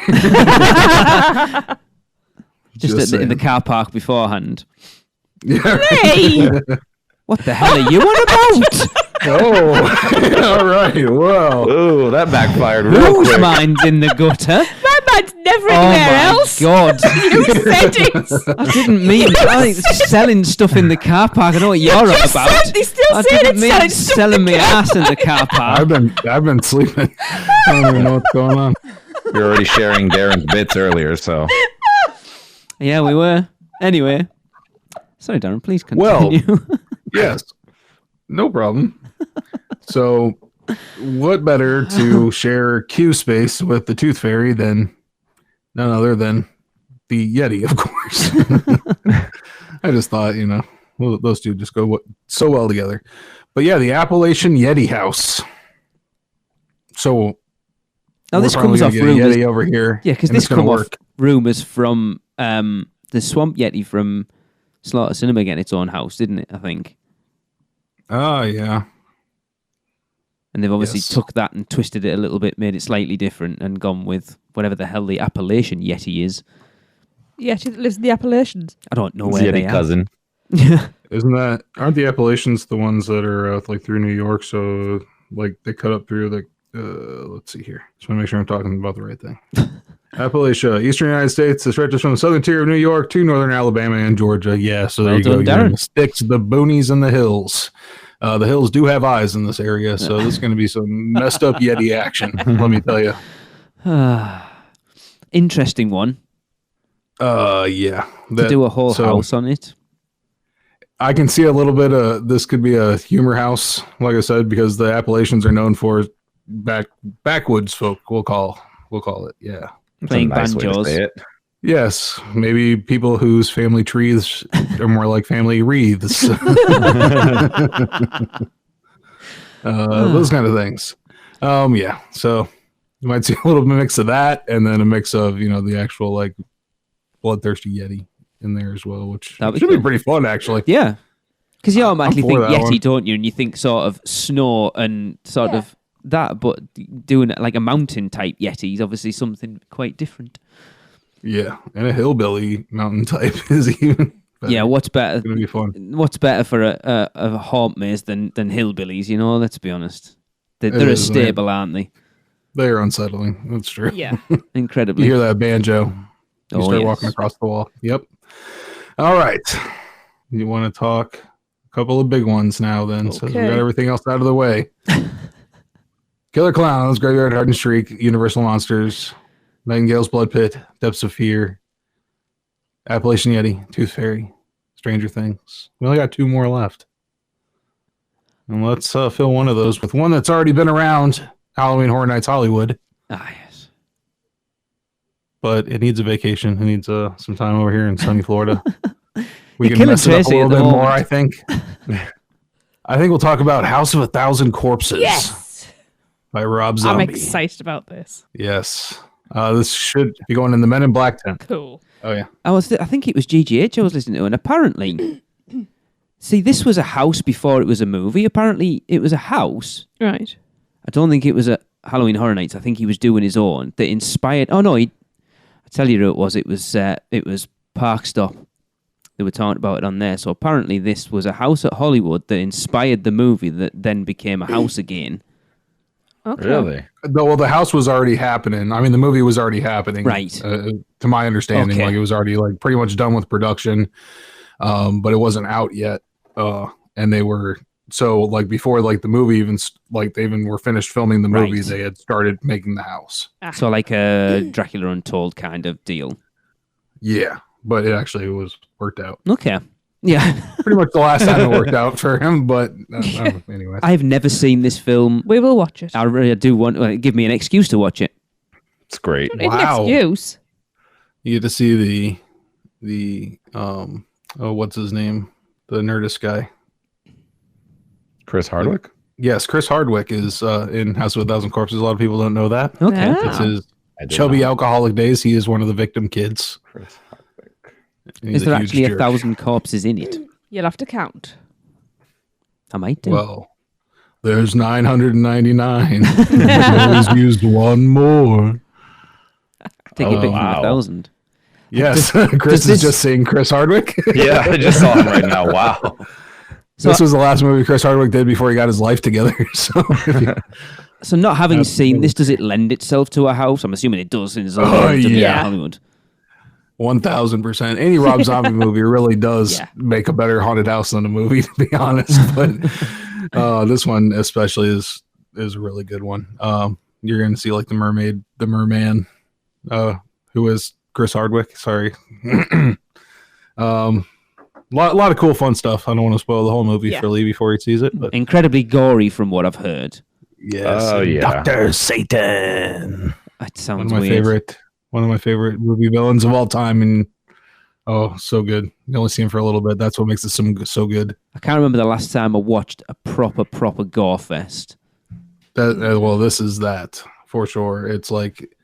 Just in the car park beforehand. Yeah. Hey! What the hell are you on about? Oh, all right. Wow. Ooh, that backfired real Whose quick. mind's in the gutter? My mind's never Oh anywhere my else. god. You said it. I didn't mean it. I think selling stuff in the car park. I know what you're on Just about. said they still I said didn't it's mean selling stuff selling in the me car ass in the car park. I've been sleeping. I don't even know what's going on. We were already sharing Darren's bits earlier, so Yeah, we were. Anyway. Sorry, Darren, please continue. Well, yes. No problem. So, what better to share Q space with the Tooth Fairy than none other than the Yeti, of course. I just thought, well, those two just go so well together. But yeah, the Appalachian Yeti House. So, Now this we're probably comes off gonna get a rumors. Yeti over here. Yeah, because and this it's gonna come off work. rumors from the Swamp Yeti from Slaughter Cinema getting its own house, didn't it? I think. Oh, yeah. And they've obviously Yes. took that and twisted it a little bit, made it slightly different, and gone with whatever the hell the Appalachian Yeti is. Yeti that lives in the Appalachians. I don't know it's where Yeti they cousin. are. Aren't the Appalachians the ones that are like through New York? So like they cut up through the, let's see here. Just want to make sure I'm talking about the right thing. Appalachia, Eastern United States. It stretches from the southern tier of New York to northern Alabama and Georgia. Yeah, so there Well you go. done, You're in Darren. the sticks, the boonies, and the hills. The hills do have eyes in this area, so this is going to be some messed up Yeti action. Let me tell you. Interesting one. Yeah. To do a whole house on it. I can see a little bit of this could be a humor house, like I said, because the Appalachians are known for backwoods folk. We'll call it. Yeah. Playing That's a nice way to banjos. say it. Yes, maybe people whose family trees are more like family wreaths. Those kind of things. Yeah. So you might see a little mix of that, and then a mix of the actual like bloodthirsty Yeti in there as well, which That'd be should cool. be pretty fun actually. Yeah. Because you automatically for think that Yeti, one. don't you? And you think sort of snow and sort of that, but doing it like a mountain type Yeti is obviously something quite different. Yeah, and a hillbilly mountain type is even better. Yeah, what's better? It's gonna be fun. What's better for a haunt maze than hillbillies? Let's be honest. They're a is, man. stable, aren't they? They are unsettling. That's true. Yeah. Incredibly. You hear that banjo? You Oh, start yes. walking across the wall. Yep. All right. You want to talk a couple of big ones now then, since we Okay. got everything else out of the way. Killer Clowns, Graveyard Hard and Shriek, Universal Monsters, Nightingale's Blood Pit, Depths of Fear, Appalachian Yeti, Tooth Fairy, Stranger Things. We only got 2 more left. And let's fill one of those with one that's already been around, Halloween Horror Nights Hollywood. Ah, yes. But it needs a vacation. It needs some time over here in sunny Florida. We You're can killing mess it up a Tracy at little the bit more, moment. I think. I think we'll talk about House of 1,000 Corpses Yes. by Rob I'm Zombie. excited about this. Yes. This should be going in the Men in Black tent. Cool. Oh, yeah. I think it was GGH I was listening to, and apparently, see, this was a house before it was a movie. Apparently, it was a house. Right. I don't think it was a Halloween Horror Nights. I think he was doing his own that inspired. Oh no, I tell you who it was. It was Park Stop. They were talking about it on there. So apparently, this was a house at Hollywood that inspired the movie that then became a house again. Okay. Really? Well, the house was already happening. I mean, the movie was already happening. Right. To my understanding, Okay. like it was already like pretty much done with production, but it wasn't out yet. And they were so like before like the movie even like they even were finished filming the movie, Right. they had started making the house. So like a Dracula Untold kind of deal. Yeah, but it actually was worked out. Okay. Yeah. Pretty much the last time it worked out for him, but anyway. I've never seen this film. We will watch it. I really do want give me an excuse to watch it. It's great. Don't need Wow. an excuse. You get to see the Oh, what's his name? The Nerdist guy. Chris Hardwick. Yes, Chris Hardwick is in House of a Thousand Corpses. A lot of people don't know that. Okay. Ah. It's his I did chubby not. alcoholic days. He is one of the victim kids. Chris Hardwick. And he's Is there huge actually jerk. 1,000 corpses in it? You'll have to count. I might do. Well, there's 999. Always used one more. Take a oh, bit from wow. 1,000. Yes, Chris is this- just saying Chris Hardwick. Yeah, I just saw him right now. Wow. So- This was the last movie Chris Hardwick did before he got his life together. So, So not having That's seen cool. this, does it lend itself to a house? I'm assuming it does. Since it's Oh, all yeah. Hollywood. 1000%. Any Rob Zombie movie really does Yeah. make a better haunted house than a movie, to be honest. But this one especially is a really good one. You're going to see like the merman, who is Chris Hardwick. Sorry. Lot of cool fun stuff. I don't want to spoil the whole movie Yeah. for Lee before he sees it, but Incredibly gory from what I've heard. yes, Oh, yeah. Dr. Satan. That sounds One of my weird. favorite movie villains of all time, and oh, so good. You only see him for a little bit. That's what makes it so good. I can't remember the last time I watched a proper gore fest. Well, this is that for sure. It's like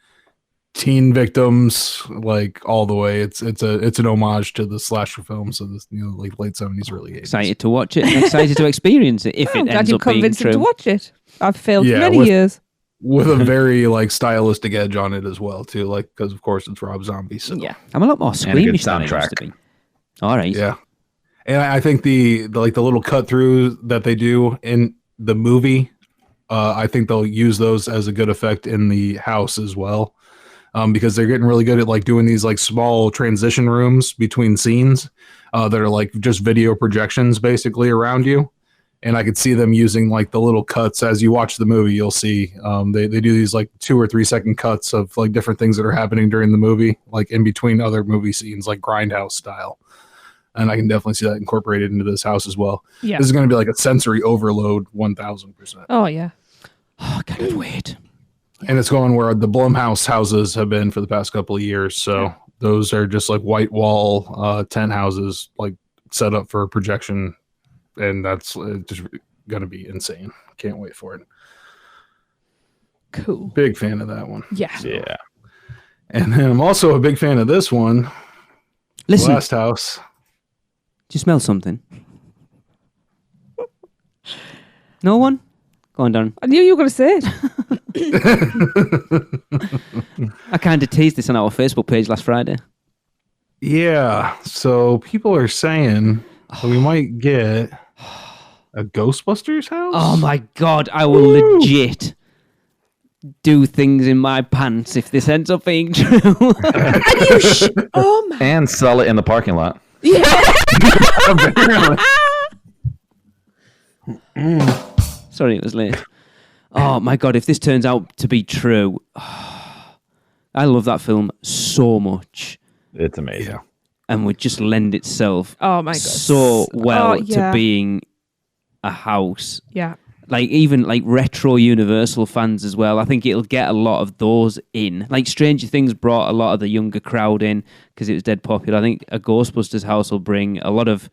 teen victims, like all the way. It's an homage to the slasher films of this, like late 70s, early 80s. Excited to watch it and excited to experience it if I'm it glad ends you up being convinced him true. to watch it. I've failed Yeah, for many with- years. With a very like stylistic edge on it as well, too. Like because of course it's Rob Zombie. So Yeah. I'm a lot more a good squeamish than I used soundtrack. to be. All right. yeah. And I think the little cut through that they do in the movie, I think they'll use those as a good effect in the house as well, because they're getting really good at like doing these like small transition rooms between scenes that are like just video projections basically around you. And I could see them using like the little cuts as you watch the movie. You'll see they do these like 2 or 3 second cuts of like different things that are happening during the movie, like in between other movie scenes, like Grindhouse style. And I can definitely see that incorporated into this house as well. Yeah. This is going to be like a sensory overload 1000%. Oh, yeah. Oh, I can't wait. And it's going where the Blumhouse houses have been for the past couple of years. So those are just like white wall tent houses, like set up for projection. And that's just going to be insane. Can't wait for it. Cool. Big fan of that one. Yeah. Yeah. And then I'm also a big fan of this one. Listen, Last House. do you smell something? No one? Go on, Darren. I knew you were going to say it. I kind of teased this on our Facebook page last Friday. Yeah. So people are saying that we might get a Ghostbusters house. Oh my God, I will legit do things in my pants if this ends up being true. Oh, my. And sell it in the parking lot. Sorry, it was late. Oh my God, if this turns out to be true, I love that film so much It's amazing. Yeah. and would just lend itself Oh, my God. so well Oh, yeah. to being a house. Yeah. Like even like retro Universal fans as well. I think it'll get a lot of those in. Like Stranger Things brought a lot of the younger crowd in because it was dead popular. I think a Ghostbusters house will bring a lot of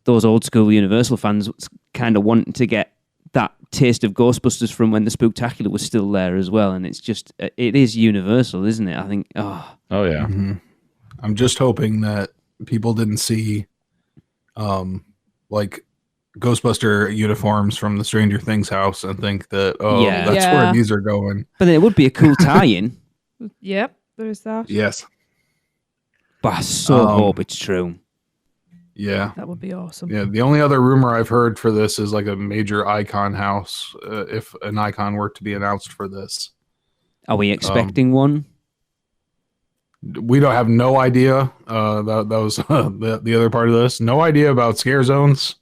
those old school Universal fans kind of wanting to get that taste of Ghostbusters from when the Spooktacular was still there as well. And it's just, it is Universal, isn't it? I think, Oh yeah. I'm just hoping that people didn't see like Ghostbuster uniforms from the Stranger Things house and think that, Yeah. that's Yeah. where these are going. but it would be a cool tie-in. Yep. There's that. Yes. But I so Um, hope it's true. Yeah. That would be awesome. Yeah. The only other rumor I've heard for this is like a major icon house. If an icon were to be announced for this, Are we expecting one? we don't have no idea. That was the other part of this. No idea about scare zones.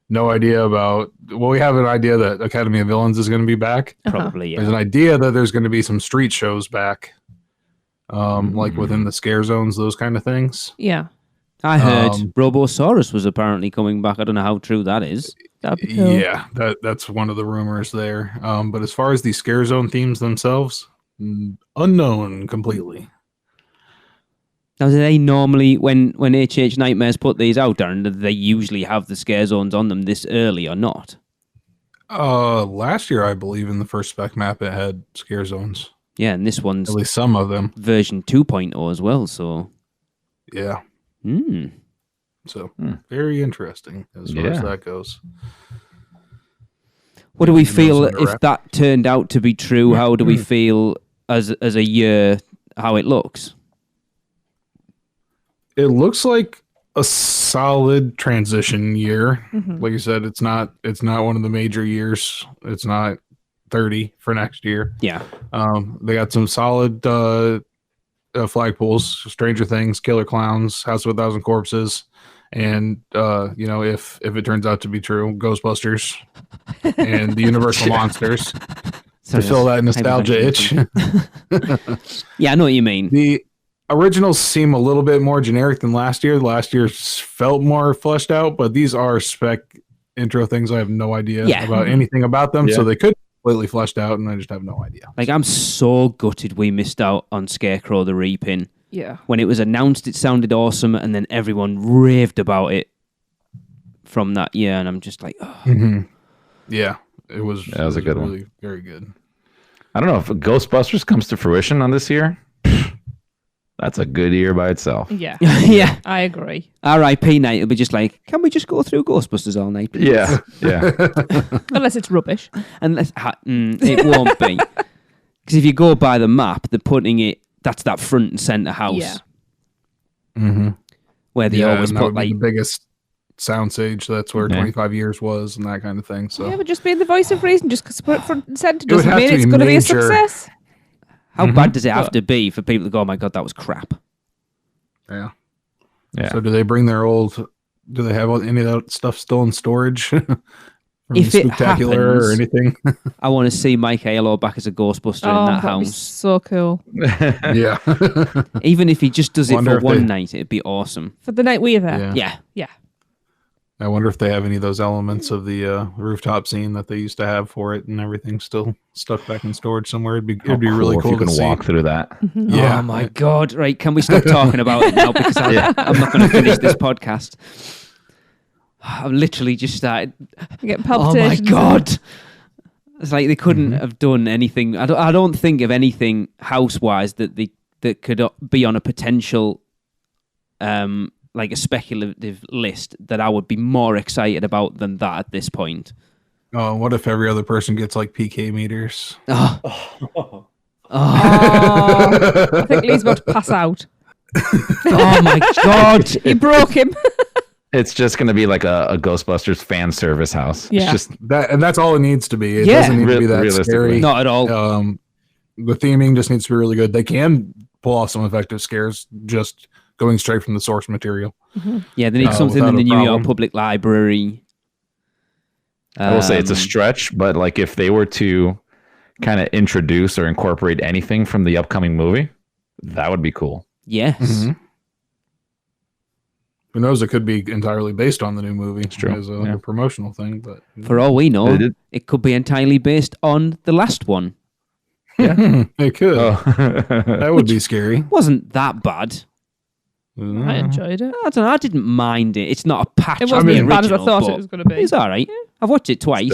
No idea about. Well, we have an idea that Academy of Villains is going to be back. Probably, There's yeah. an idea that there's going to be some street shows back, like within the scare zones, those kind of things. Yeah. I heard um, Robosaurus was apparently coming back. I don't know how true that is. That'd be cool. Yeah, that's one of the rumors there. But as far as the scare zone themes themselves, unknown completely. Now, do they normally, when HHNightmares put these out, Darren, do they usually have the scare zones on them this early or not? Last year, I believe in the first spec map, it had scare zones. Yeah, and this one's At least some of them. version 2.0 as well, so... Yeah. So, very interesting as far as that goes. What do we feel if that turned out to be true? How do we feel as a year, how it looks? It looks like a solid transition year. Like you said, it's not one of the major years. It's not 30 for next year. Yeah. They got some solid flagpoles, Stranger Things, Killer Clowns, House of a Thousand Corpses, and if it turns out to be true, Ghostbusters and the Universal Monsters to fill that nostalgia itch. Yeah, I know what you mean. The originals seem a little bit more generic than last year. Last year felt more fleshed out, but these are spec intro things. I have no idea about anything about them, so they could be completely fleshed out, and I just have no idea. Like, I'm so gutted we missed out on Scarecrow the Reaping. Yeah. When it was announced, it sounded awesome, and then everyone raved about it from that year, and I'm just like, oh. Yeah, it was a good one. Really very good. I don't know if Ghostbusters comes to fruition on this year. That's a good year by itself. Yeah. Yeah. I agree. R.I.P. night will be just like, can we just go through Ghostbusters all night? Please? Yeah. Unless it's rubbish. Unless it won't be. Because if you go by the map, they're putting it, that's that front and center house. Yeah. Where they always and that put would be the biggest soundstage. That's where 25 years was and that kind of thing. So yeah, but just being the voice of reason, just because put it front and center It would doesn't have mean to it's be going to be a major. success. How bad does it have to be for people to go, oh my God, that was crap? yeah. Yeah. So do they bring their old? Do they have any of that stuff still in storage? From If it Spooktacular or happens, anything? I want to see Mike Halo back as a Ghostbuster in that that'd be house. so cool. Yeah. Even if he just does it Wonder for if one they- night, it'd be awesome. For the night we're there. Yeah. Yeah. I wonder if they have any of those elements of the rooftop scene that they used to have for it and everything still stuck back in storage somewhere. It'd be really if cool you to can see. walk through that. Yeah. Oh my God. Right. Can we stop talking about it now? Because I'm not going to finish this podcast. I've literally just started. You get Oh my palpitations. God. It's like they couldn't have done anything. I don't think of anything house-wise that could be on a potential, like a speculative list that I would be more excited about than that at this point. Oh, what if every other person gets like PK meters? Oh, I think Lee's about to pass out. oh my God. He broke him. It's just going to be like a Ghostbusters fan service house. Yeah. It's just That and that's all it needs to be. It Yeah. doesn't need to be that Realistically. scary. Not at all. The theming just needs to be really good. They can pull off some effective scares just going straight from the source material. Yeah, they need something in without the a New York problem. Public Library. I will say it's a stretch, but like if they were to kind of introduce or incorporate anything from the upcoming movie, that would be cool. Yes. Who knows? It could be entirely based on the new movie true. as a promotional thing. But For all we know, It- it could be entirely based on the last one. it could. Oh. That would be scary. Wasn't that bad. I enjoyed it. I don't know. I didn't mind it. It's not a patch. It on wasn't the as bad as I original, thought but it was going to be. It's all right. I've watched it twice.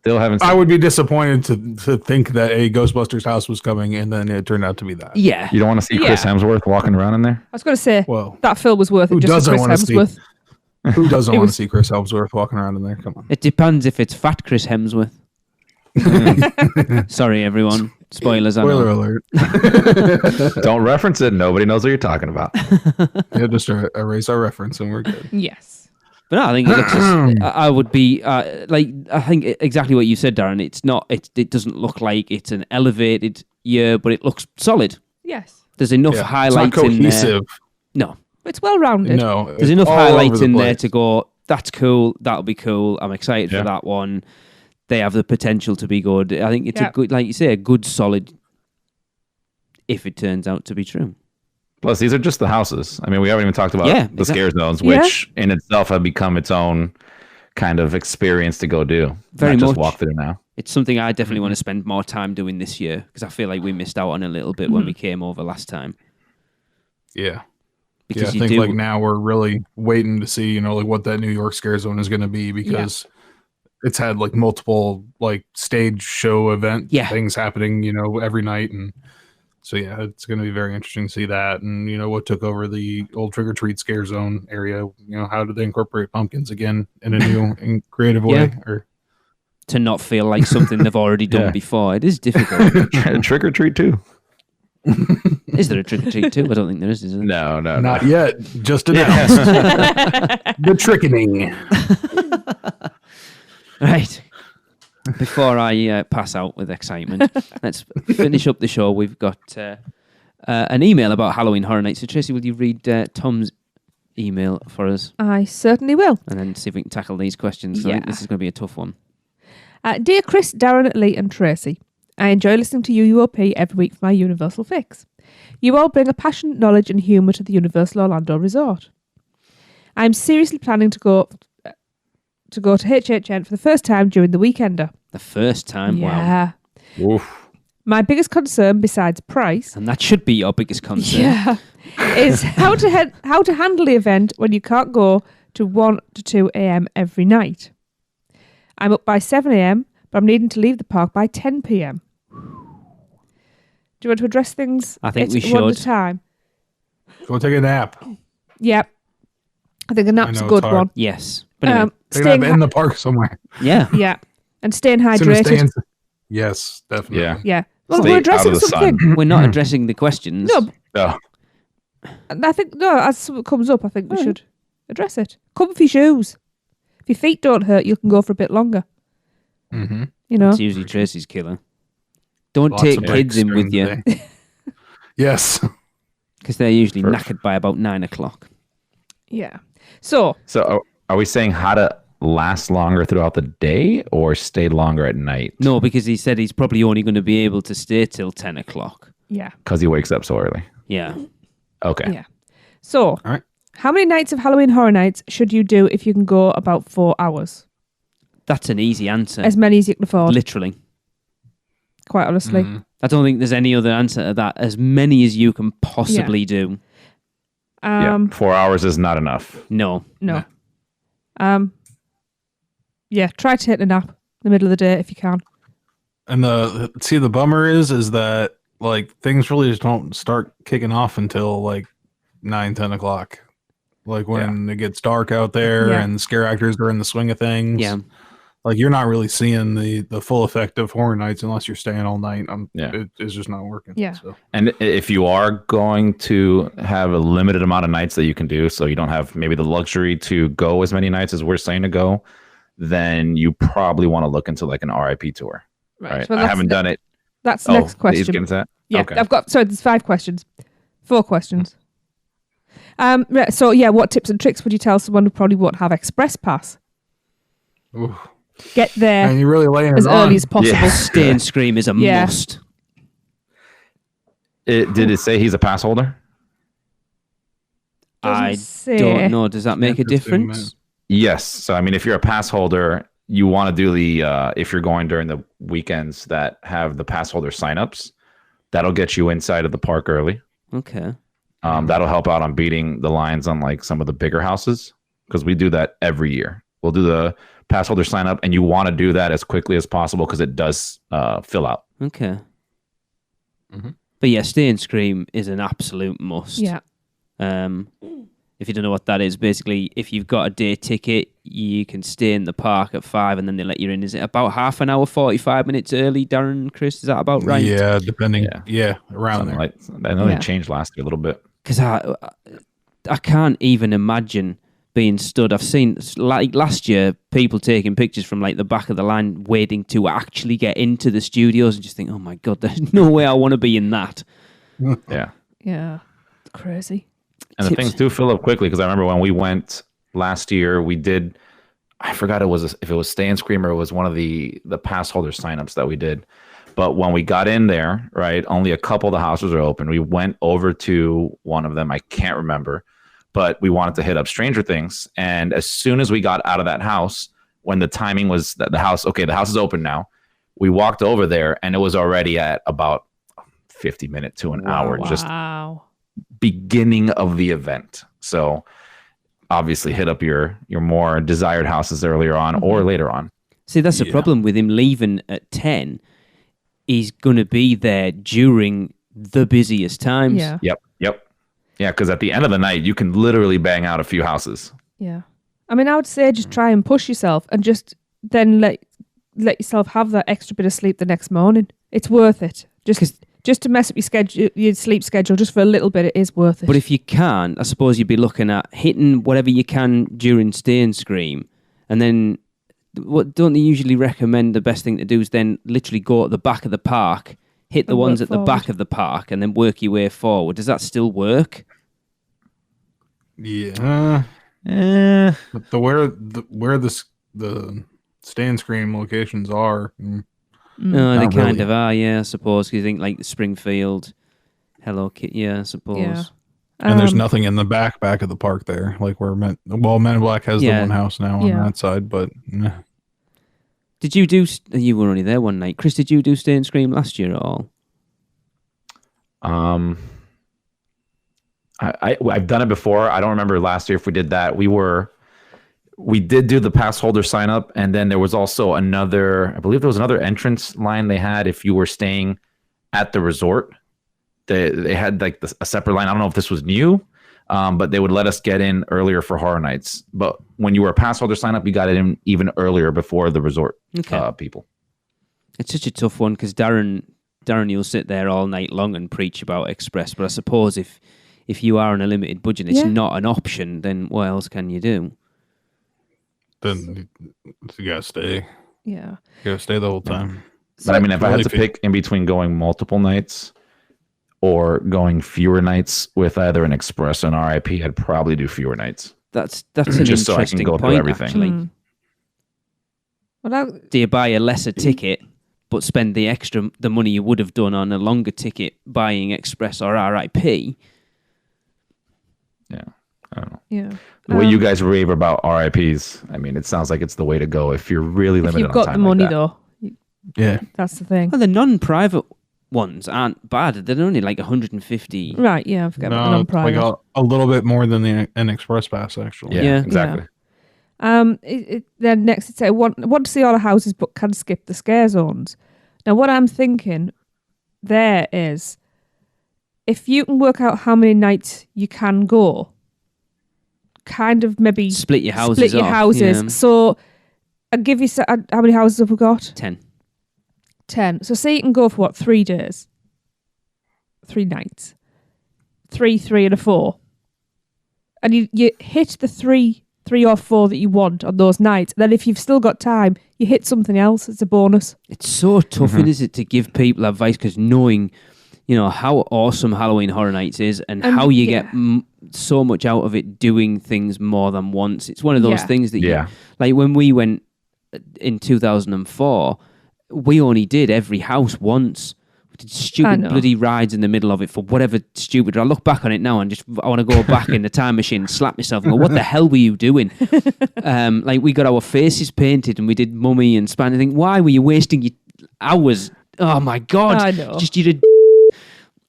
Still haven't seen I would be disappointed to think that a Ghostbusters house was coming and then it turned out to be that. Yeah. You don't want to see Chris Yeah. Hemsworth walking around in there? I was going to say, Well, that film was worth who it just for doesn't Chris wanna see- Hemsworth. who doesn't It want to was- see Chris Hemsworth walking around in there? Come on. It depends if it's fat Chris Hemsworth. Sorry, everyone. Spoilers. I know. Spoiler alert. Don't reference it. Nobody knows what you're talking about. Yeah, just erase our reference and we're good. Yes. But no, I think it looks. I would be like. I think exactly what you said, Darren. It's not. It doesn't look like it's an elevated year, but it looks solid. Yes. There's enough Yeah. It's not highlights in there. cohesive. No, It's well rounded. No. there's it's enough all over highlights the in there place. to go. That's cool. That'll be cool. I'm excited Yeah. for that one. They have the potential to be good. I think it's Yeah. a good, like you say, a good solid. If it turns out to be true. Plus, these are just the houses. I mean, we haven't even talked about Yeah, the scare zones, Yeah. which in itself have become its own kind of experience to go do. Very Not just much. walk through now. It's something I definitely want to spend more time doing this year because I feel like we missed out on a little bit when we came over last time. Yeah. because I think like now we're really waiting to see, like what that New York Scare Zone is going to be, because it's had like multiple like stage show event things happening, every night. And so, it's going to be very interesting to see that. And, what took over the old Trick or Treat Scare Zone area, how did they incorporate pumpkins again in a new and creative way? Or to not feel like something they've already done before. It is difficult. Trick or Treat 2. Is there a Trick or Treat 2? I don't think there is there? No. Not yet. Just announced. The trickening. Right. Before I pass out with excitement, let's finish up the show. We've got an email about Halloween Horror Nights. So, Tracy, will you read Tom's email for us? I certainly will. And then see if we can tackle these questions. So I think this is going to be a tough one. Dear Chris, Darren, Lee and Tracy, I enjoy listening to UUOP every week for my Universal fix. You all bring a passion, knowledge and humour to the Universal Orlando Resort. I'm seriously planning to go to HHN for the first time during the weekender. The first time? Yeah. Wow. Oof. My biggest concern, besides price, and that should be your biggest concern, is how to handle the event when you can't go to 1 to 2 a.m. every night. I'm up by 7 a.m., but I'm needing to leave the park by 10 p.m. Do you want to address things? I think we one at a should. time. Go take a nap. Yep. I think a nap's a good one. Yes. But anyway, take a nap in the park somewhere. Yeah. Yeah. And staying hydrated. Yes, definitely. Yeah. Well, Stay we're addressing out of the something. sun. we're not addressing the questions. No. And I think, as something comes up, I think we should address it. Comfy shoes. If your feet don't hurt, you can go for a bit longer. Mm-hmm. It's usually Tracy's killer. Don't take kids in with you. Yes. Because they're usually knackered by about 9 o'clock. Yeah. So are we saying how to last longer throughout the day or stay longer at night? No, because he said he's probably only going to be able to stay till 10 o'clock. Yeah. Because he wakes up so early. Yeah. Okay. Yeah. So, all right. How many nights of Halloween Horror Nights should you do if you can go about 4 hours? That's an easy answer. As many as you can afford. Literally. Quite honestly. Mm-hmm. I don't think there's any other answer to that. As many as you can possibly do. 4 hours is not enough. No. Yeah, try taking a nap in the middle of the day if you can. And the bummer is that like things really just don't start kicking off until like 9-10 o'clock. Like when it gets dark out there and the scare actors are in the swing of things. Yeah. Like you're not really seeing the full effect of Horror Nights unless you're staying all night. It's just not working. Yeah. So. And if you are going to have a limited amount of nights that you can do, so you don't have maybe the luxury to go as many nights as we're saying to go, then you probably want to look into like an RIP tour. Right. Well, I haven't done it. That's the next question. He's getting to that? Yeah. Okay. There's 5 questions. 4 questions. So what tips and tricks would you tell someone who probably won't have Express Pass? Ooh. Get there and you're really laying as early as possible. Yeah. Stay and Scream is a must. Did it say he's a pass holder? I don't know. Does that make a difference? Yes. So, I mean, if you're a pass holder, you want to do if you're going during the weekends that have the pass holder signups, that'll get you inside of the park early. Okay. That'll help out on beating the lines on like some of the bigger houses because we do that every year. We'll do the pass holder sign up and you want to do that as quickly as possible because it does fill out. Okay. Mm-hmm. But yeah, Stay and Scream is an absolute must. Yeah. If you don't know what that is, basically, if you've got a day ticket, you can stay in the park at 5 and then they let you in. Is it about half an hour, 45 minutes early, Darren, Chris? Is that about right? Yeah, depending. Yeah, around something there. I know they changed last year a little bit. Because I can't even imagine being stood. I've seen, like last year, people taking pictures from like the back of the line waiting to actually get into the studios and just think, oh my God, there's no way I want to be in that. Yeah. Yeah. It's crazy. And the things do fill up quickly because I remember when we went last year, we did, I forgot if it was Stay and Scream or it was one of the pass holder signups that we did. But when we got in there, right, only a couple of the houses are open. We went over to one of them. I can't remember, but we wanted to hit up Stranger Things. And as soon as we got out of that house, when the timing was that the house is open now, we walked over there and it was already at about 50 minutes to an hour. Wow. beginning of the event. So obviously hit up your more desired houses earlier on or later on. See, that's the problem with him leaving at 10. He's going to be there during the busiest times. Yeah. Yep. Yeah, because at the end of the night, you can literally bang out a few houses. Yeah. I mean, I would say just try and push yourself and just then let yourself have that extra bit of sleep the next morning. It's worth it. Just to mess up your sleep schedule just for a little bit, it is worth it. But if you can't, I suppose you'd be looking at hitting whatever you can during Stay and Scream. And then, what don't they usually recommend the best thing to do is then literally go at the back of the park, hit the ones at the back of the park, and then work your way forward. Does that still work? Yeah. But where the Stay and Scream locations are. No, they Not kind really. of are, yeah, I suppose. 'Cause you think like Springfield, Hello Kitty, yeah, I suppose. Yeah. And there's nothing in the back of the park there, like where Men in Black has the one house now on that side, but Did you do? You were only there one night, Chris. Did you do Stay and Scream last year at all? I've done it before. I don't remember last year if we did that. We did do the pass holder sign up, and then there was also I believe there was another entrance line they had if you were staying at the resort. They had like a separate line. I don't know if this was new, but they would let us get in earlier for Horror Nights. But when you were a pass holder sign up, you got it in even earlier before the resort people. It's such a tough one because Darren, you'll sit there all night long and preach about Express. But I suppose if you are on a limited budget, it's not an option. Then what else can you do? then you gotta stay. Yeah. You gotta stay the whole time. But I mean, if I had to pick in between going multiple nights or going fewer nights with either an Express or an RIP, I'd probably do fewer nights. That's an Just so I can interesting go through point, everything. actually. Well, Do you buy a lesser ticket but spend the money you would have done on a longer ticket buying Express or RIP? Yeah, I don't know. yeah. The way you guys rave about RIPs, I mean, it sounds like it's the way to go if you're really If limited you've on got time the money, like that. though, Yeah. that's the thing. Well, the non-private ones aren't bad. They're only like 150. Right, yeah, I forget about the No, it's like non-private. a little bit more than an Express Pass, actually. Yeah, Yeah. exactly. Then next it said, want to see all the houses but can skip the scare zones. Now, what I'm thinking there is, if you can work out how many nights you can go, kind of maybe Split your houses off, yeah. So I'll give you, how many houses have we got? 10. 10. So say you can go for what, 3 days? 3 nights. 3, and a 4. And you hit the 3 or 4 that you want on those nights. Then if you've still got time, you hit something else. It's a bonus. It's so tough, isn't it, to give people advice because knowing, how awesome Halloween Horror Nights is and how you get so much out of it doing things more than once. It's one of those things that you, like when we went in 2004, we only did every house once. We did stupid bloody rides in the middle of it for whatever stupid. I look back on it now and I want to go back in the time machine and slap myself and go, what the hell were you doing? Like we got our faces painted and we did Mummy and Span. I think, why were you wasting your hours? Oh my God. I know. Just you did.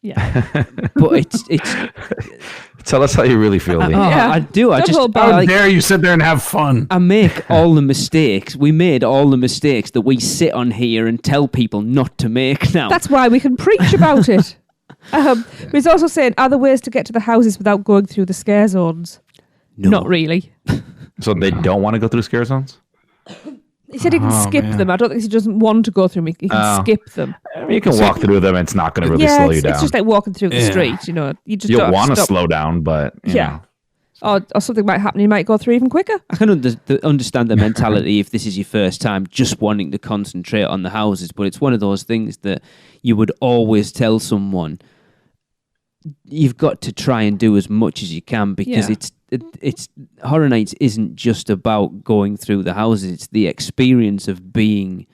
Yeah. But it's Tell us how you really feel, Lee. I do. How dare you sit there and have fun? I make all the mistakes. We made all the mistakes that we sit on here and tell people not to make now. That's why we can preach about it. But he's also saying, are there ways to get to the houses without going through the scare zones? No. Not really. So they don't want to go through scare zones? He said he can skip them. I don't think he doesn't want to go through them. He can skip them. I mean, you can walk through them. It's not going to really slow you down. It's just like walking through the street, You just You'll don't want to stop. slow down, but you know. Or something might happen. You might go through even quicker. I can understand the mentality if this is your first time, just wanting to concentrate on the houses. But it's one of those things that you would always tell someone, you've got to try and do as much as you can because it's Horror Nights isn't just about going through the houses. It's the experience of being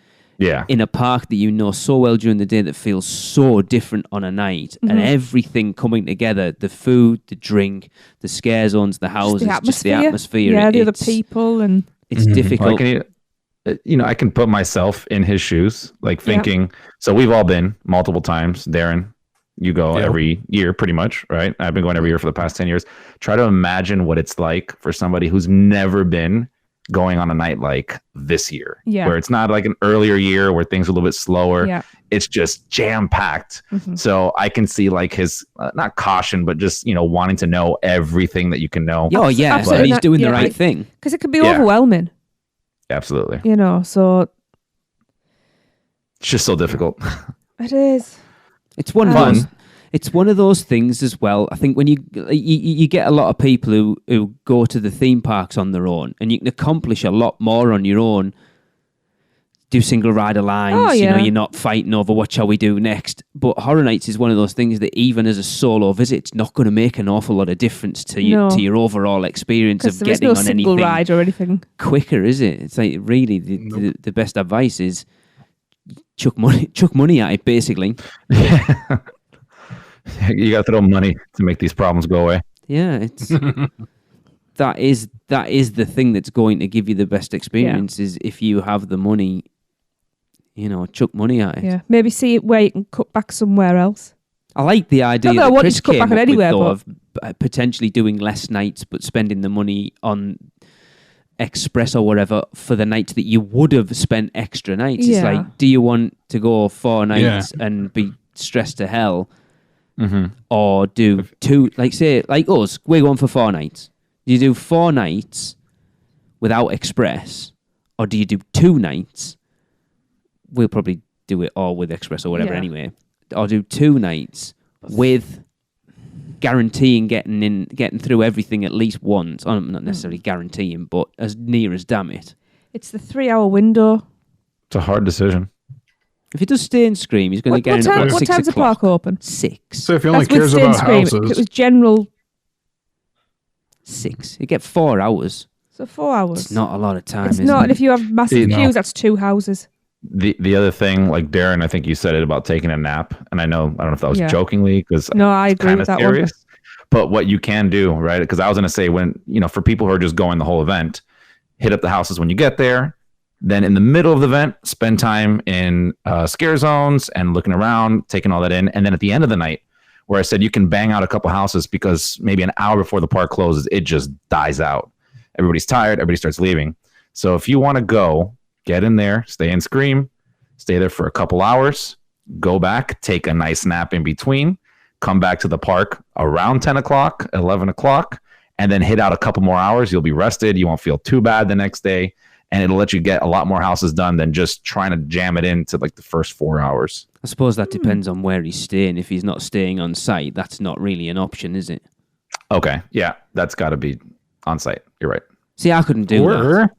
in a park that you know so well during the day that feels so different on a night, and everything coming together, the food, the drink, the scare zones, the houses, just the atmosphere. Yeah, the other people. And it's difficult. I can put myself in his shoes, like thinking, so we've all been multiple times, Darren, You go every year pretty much, right? I've been going every year for the past 10 years. Try to imagine what it's like for somebody who's never been going on a night like this year, where it's not like an earlier year where things are a little bit slower. Yeah. It's just jam packed. Mm-hmm. So I can see like his not caution, but just, wanting to know everything that you can know. Oh yeah. But he's doing the right thing. Because it could be overwhelming. Absolutely. So it's just so difficult. It is. It's one of those things as well. I think when you get a lot of people who go to the theme parks on their own, and you can accomplish a lot more on your own. Do single rider lines, you're not fighting over what shall we do next. But Horror Nights is one of those things that even as a solo visit, it's not going to make an awful lot of difference to your overall experience of getting on anything ride or anything quicker, is it? It's like really the best advice is chuck money at it, basically. You got to throw money to make these problems go away. Yeah, it's that is the thing that's going to give you the best experience is if you have the money. Chuck money at it. Yeah, maybe see where you can cut back somewhere else. I like the idea that Chris came up with, though, of potentially doing less nights, but spending the money on Express or whatever for the nights that you would have spent extra nights. Yeah. It's like, do you want to go 4 nights and be stressed to hell, or do 2? Like say, like us, we're going for 4 nights. Do you do 4 nights without Express, or do you do 2 nights? We'll probably do it all with Express or whatever anyway. Or do 2 nights with guaranteeing getting through everything at least once. I'm not necessarily guaranteeing, but as near as damn it. It's the 3-hour window. It's a hard decision. If he does stay and Scream, he's going to get in about 6 o'clock. What time's the park open? 6. So if he only cares about houses. If it was general... 6. You get 4 hours. So 4 hours. It's not a lot of time, It's not, and if you have massive queues, that's 2 houses. The other thing, like Darren, I think you said it about taking a nap, and I don't know if that was jokingly, because I agree with that serious. One. But what you can do, right? Because I was going to say, when for people who are just going the whole event, hit up the houses when you get there. Then in the middle of the event, spend time in scare zones and looking around, taking all that in, and then at the end of the night, where I said you can bang out a couple houses because maybe an hour before the park closes, it just dies out. Everybody's tired. Everybody starts leaving. So if you want to go. Get in there, stay and Scream, stay there for a couple hours, go back, take a nice nap in between, come back to the park around 10 o'clock, 11 o'clock, and then hit out a couple more hours. You'll be rested. You won't feel too bad the next day, and it'll let you get a lot more houses done than just trying to jam it into like the first 4 hours. I suppose that depends on where he's staying. If he's not staying on site, that's not really an option, is it? Okay, yeah, that's got to be on site. You're right. See, I couldn't do that.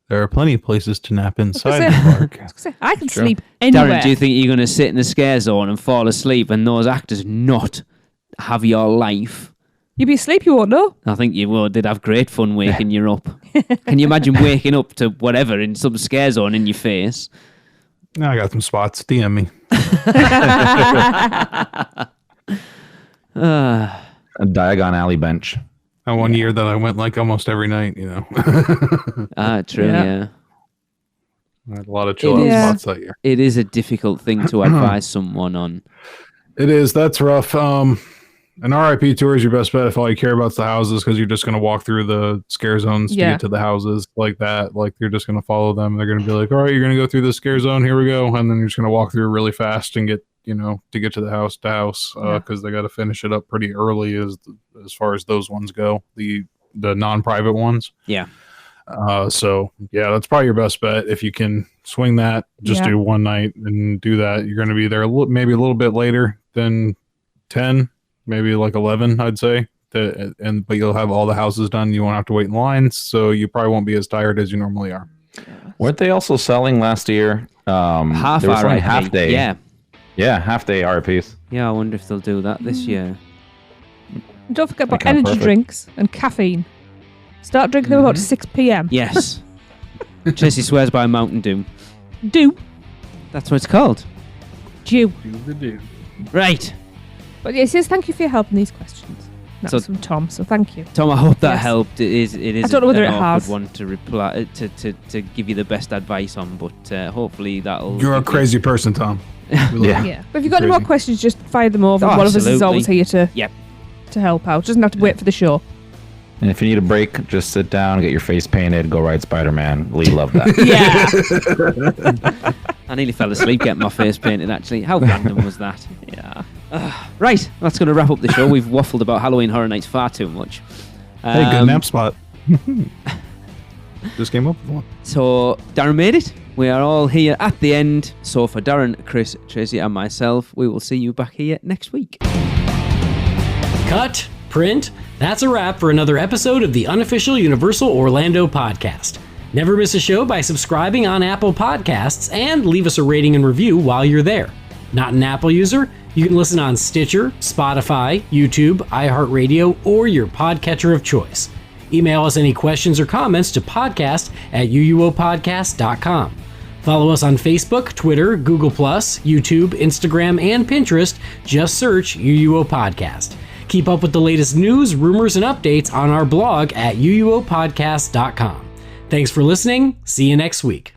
There are plenty of places to nap inside the park. I can sleep anywhere. Darren, do you think you're going to sit in the scare zone and fall asleep and those actors not have your life? You'd be asleep, you won't know. I think you would. They'd have great fun waking you up. Can you imagine waking up to whatever in some scare zone in your face? No, I got some spots. DM me. A Diagon Alley bench. That one year that I went like almost every night, True, yeah. I had a lot of chill out spots that year. It is a difficult thing to advise someone on. It is. That's rough. An RIP tour is your best bet if all you care about is the houses, because you're just going to walk through the scare zones to get to the houses like that. Like you're just going to follow them. They're going to be like, all right, you're going to go through the scare zone. Here we go. And then you're just going to walk through really fast and get, to get to the house because they got to finish it up pretty early as far as those ones go. The non-private ones. Yeah. So yeah, that's probably your best bet. If you can swing that, just do one night and do that. You're going to be there maybe a little bit later than 10, maybe like 11, I'd say. But you'll have all the houses done. You won't have to wait in lines, so you probably won't be as tired as you normally are. Weren't they also selling last year? Half day. Yeah, half day RPs. Yeah, I wonder if they'll do that this year. And don't forget about energy drinks and caffeine. Start drinking them about 6 p.m. Yes. Tracy swears by Mountain Dew. Dew. That's what it's called. Dew. Dew. Right. But yeah, it says thank you for your help in these questions. That's from Tom, so thank you. Tom, I hope that helped. It is I don't know whether it has. One to reply to give you the best advice on, but hopefully that'll. You're a crazy person, Tom. Yeah. But if you've got any more questions, just fire them over. Oh, One of us is always absolutely. here to help out. Doesn't have to wait for the show. And if you need a break, just sit down, get your face painted, go ride Spider-Man. Lee loved that. Yeah. I nearly fell asleep getting my face painted, actually. How random was that? Yeah. Right, that's going to wrap up the show. We've waffled about Halloween Horror Nights far too much. Hey, good nap spot. Just came up with one. So, Darren made it. We are all here at the end. So, for Darren, Chris, Tracy, and myself, we will see you back here next week. Cut. Print. That's a wrap for another episode of the Unofficial Universal Orlando podcast. Never miss a show by subscribing on Apple Podcasts and leave us a rating and review while you're there. Not an Apple user? You can listen on Stitcher, Spotify, YouTube, iHeartRadio, or your podcatcher of choice. Email us any questions or comments to podcast@uuopodcast.com. Follow us on Facebook, Twitter, Google+, YouTube, Instagram, and Pinterest. Just search UUO Podcast. Keep up with the latest news, rumors, and updates on our blog at uuopodcast.com. Thanks for listening. See you next week.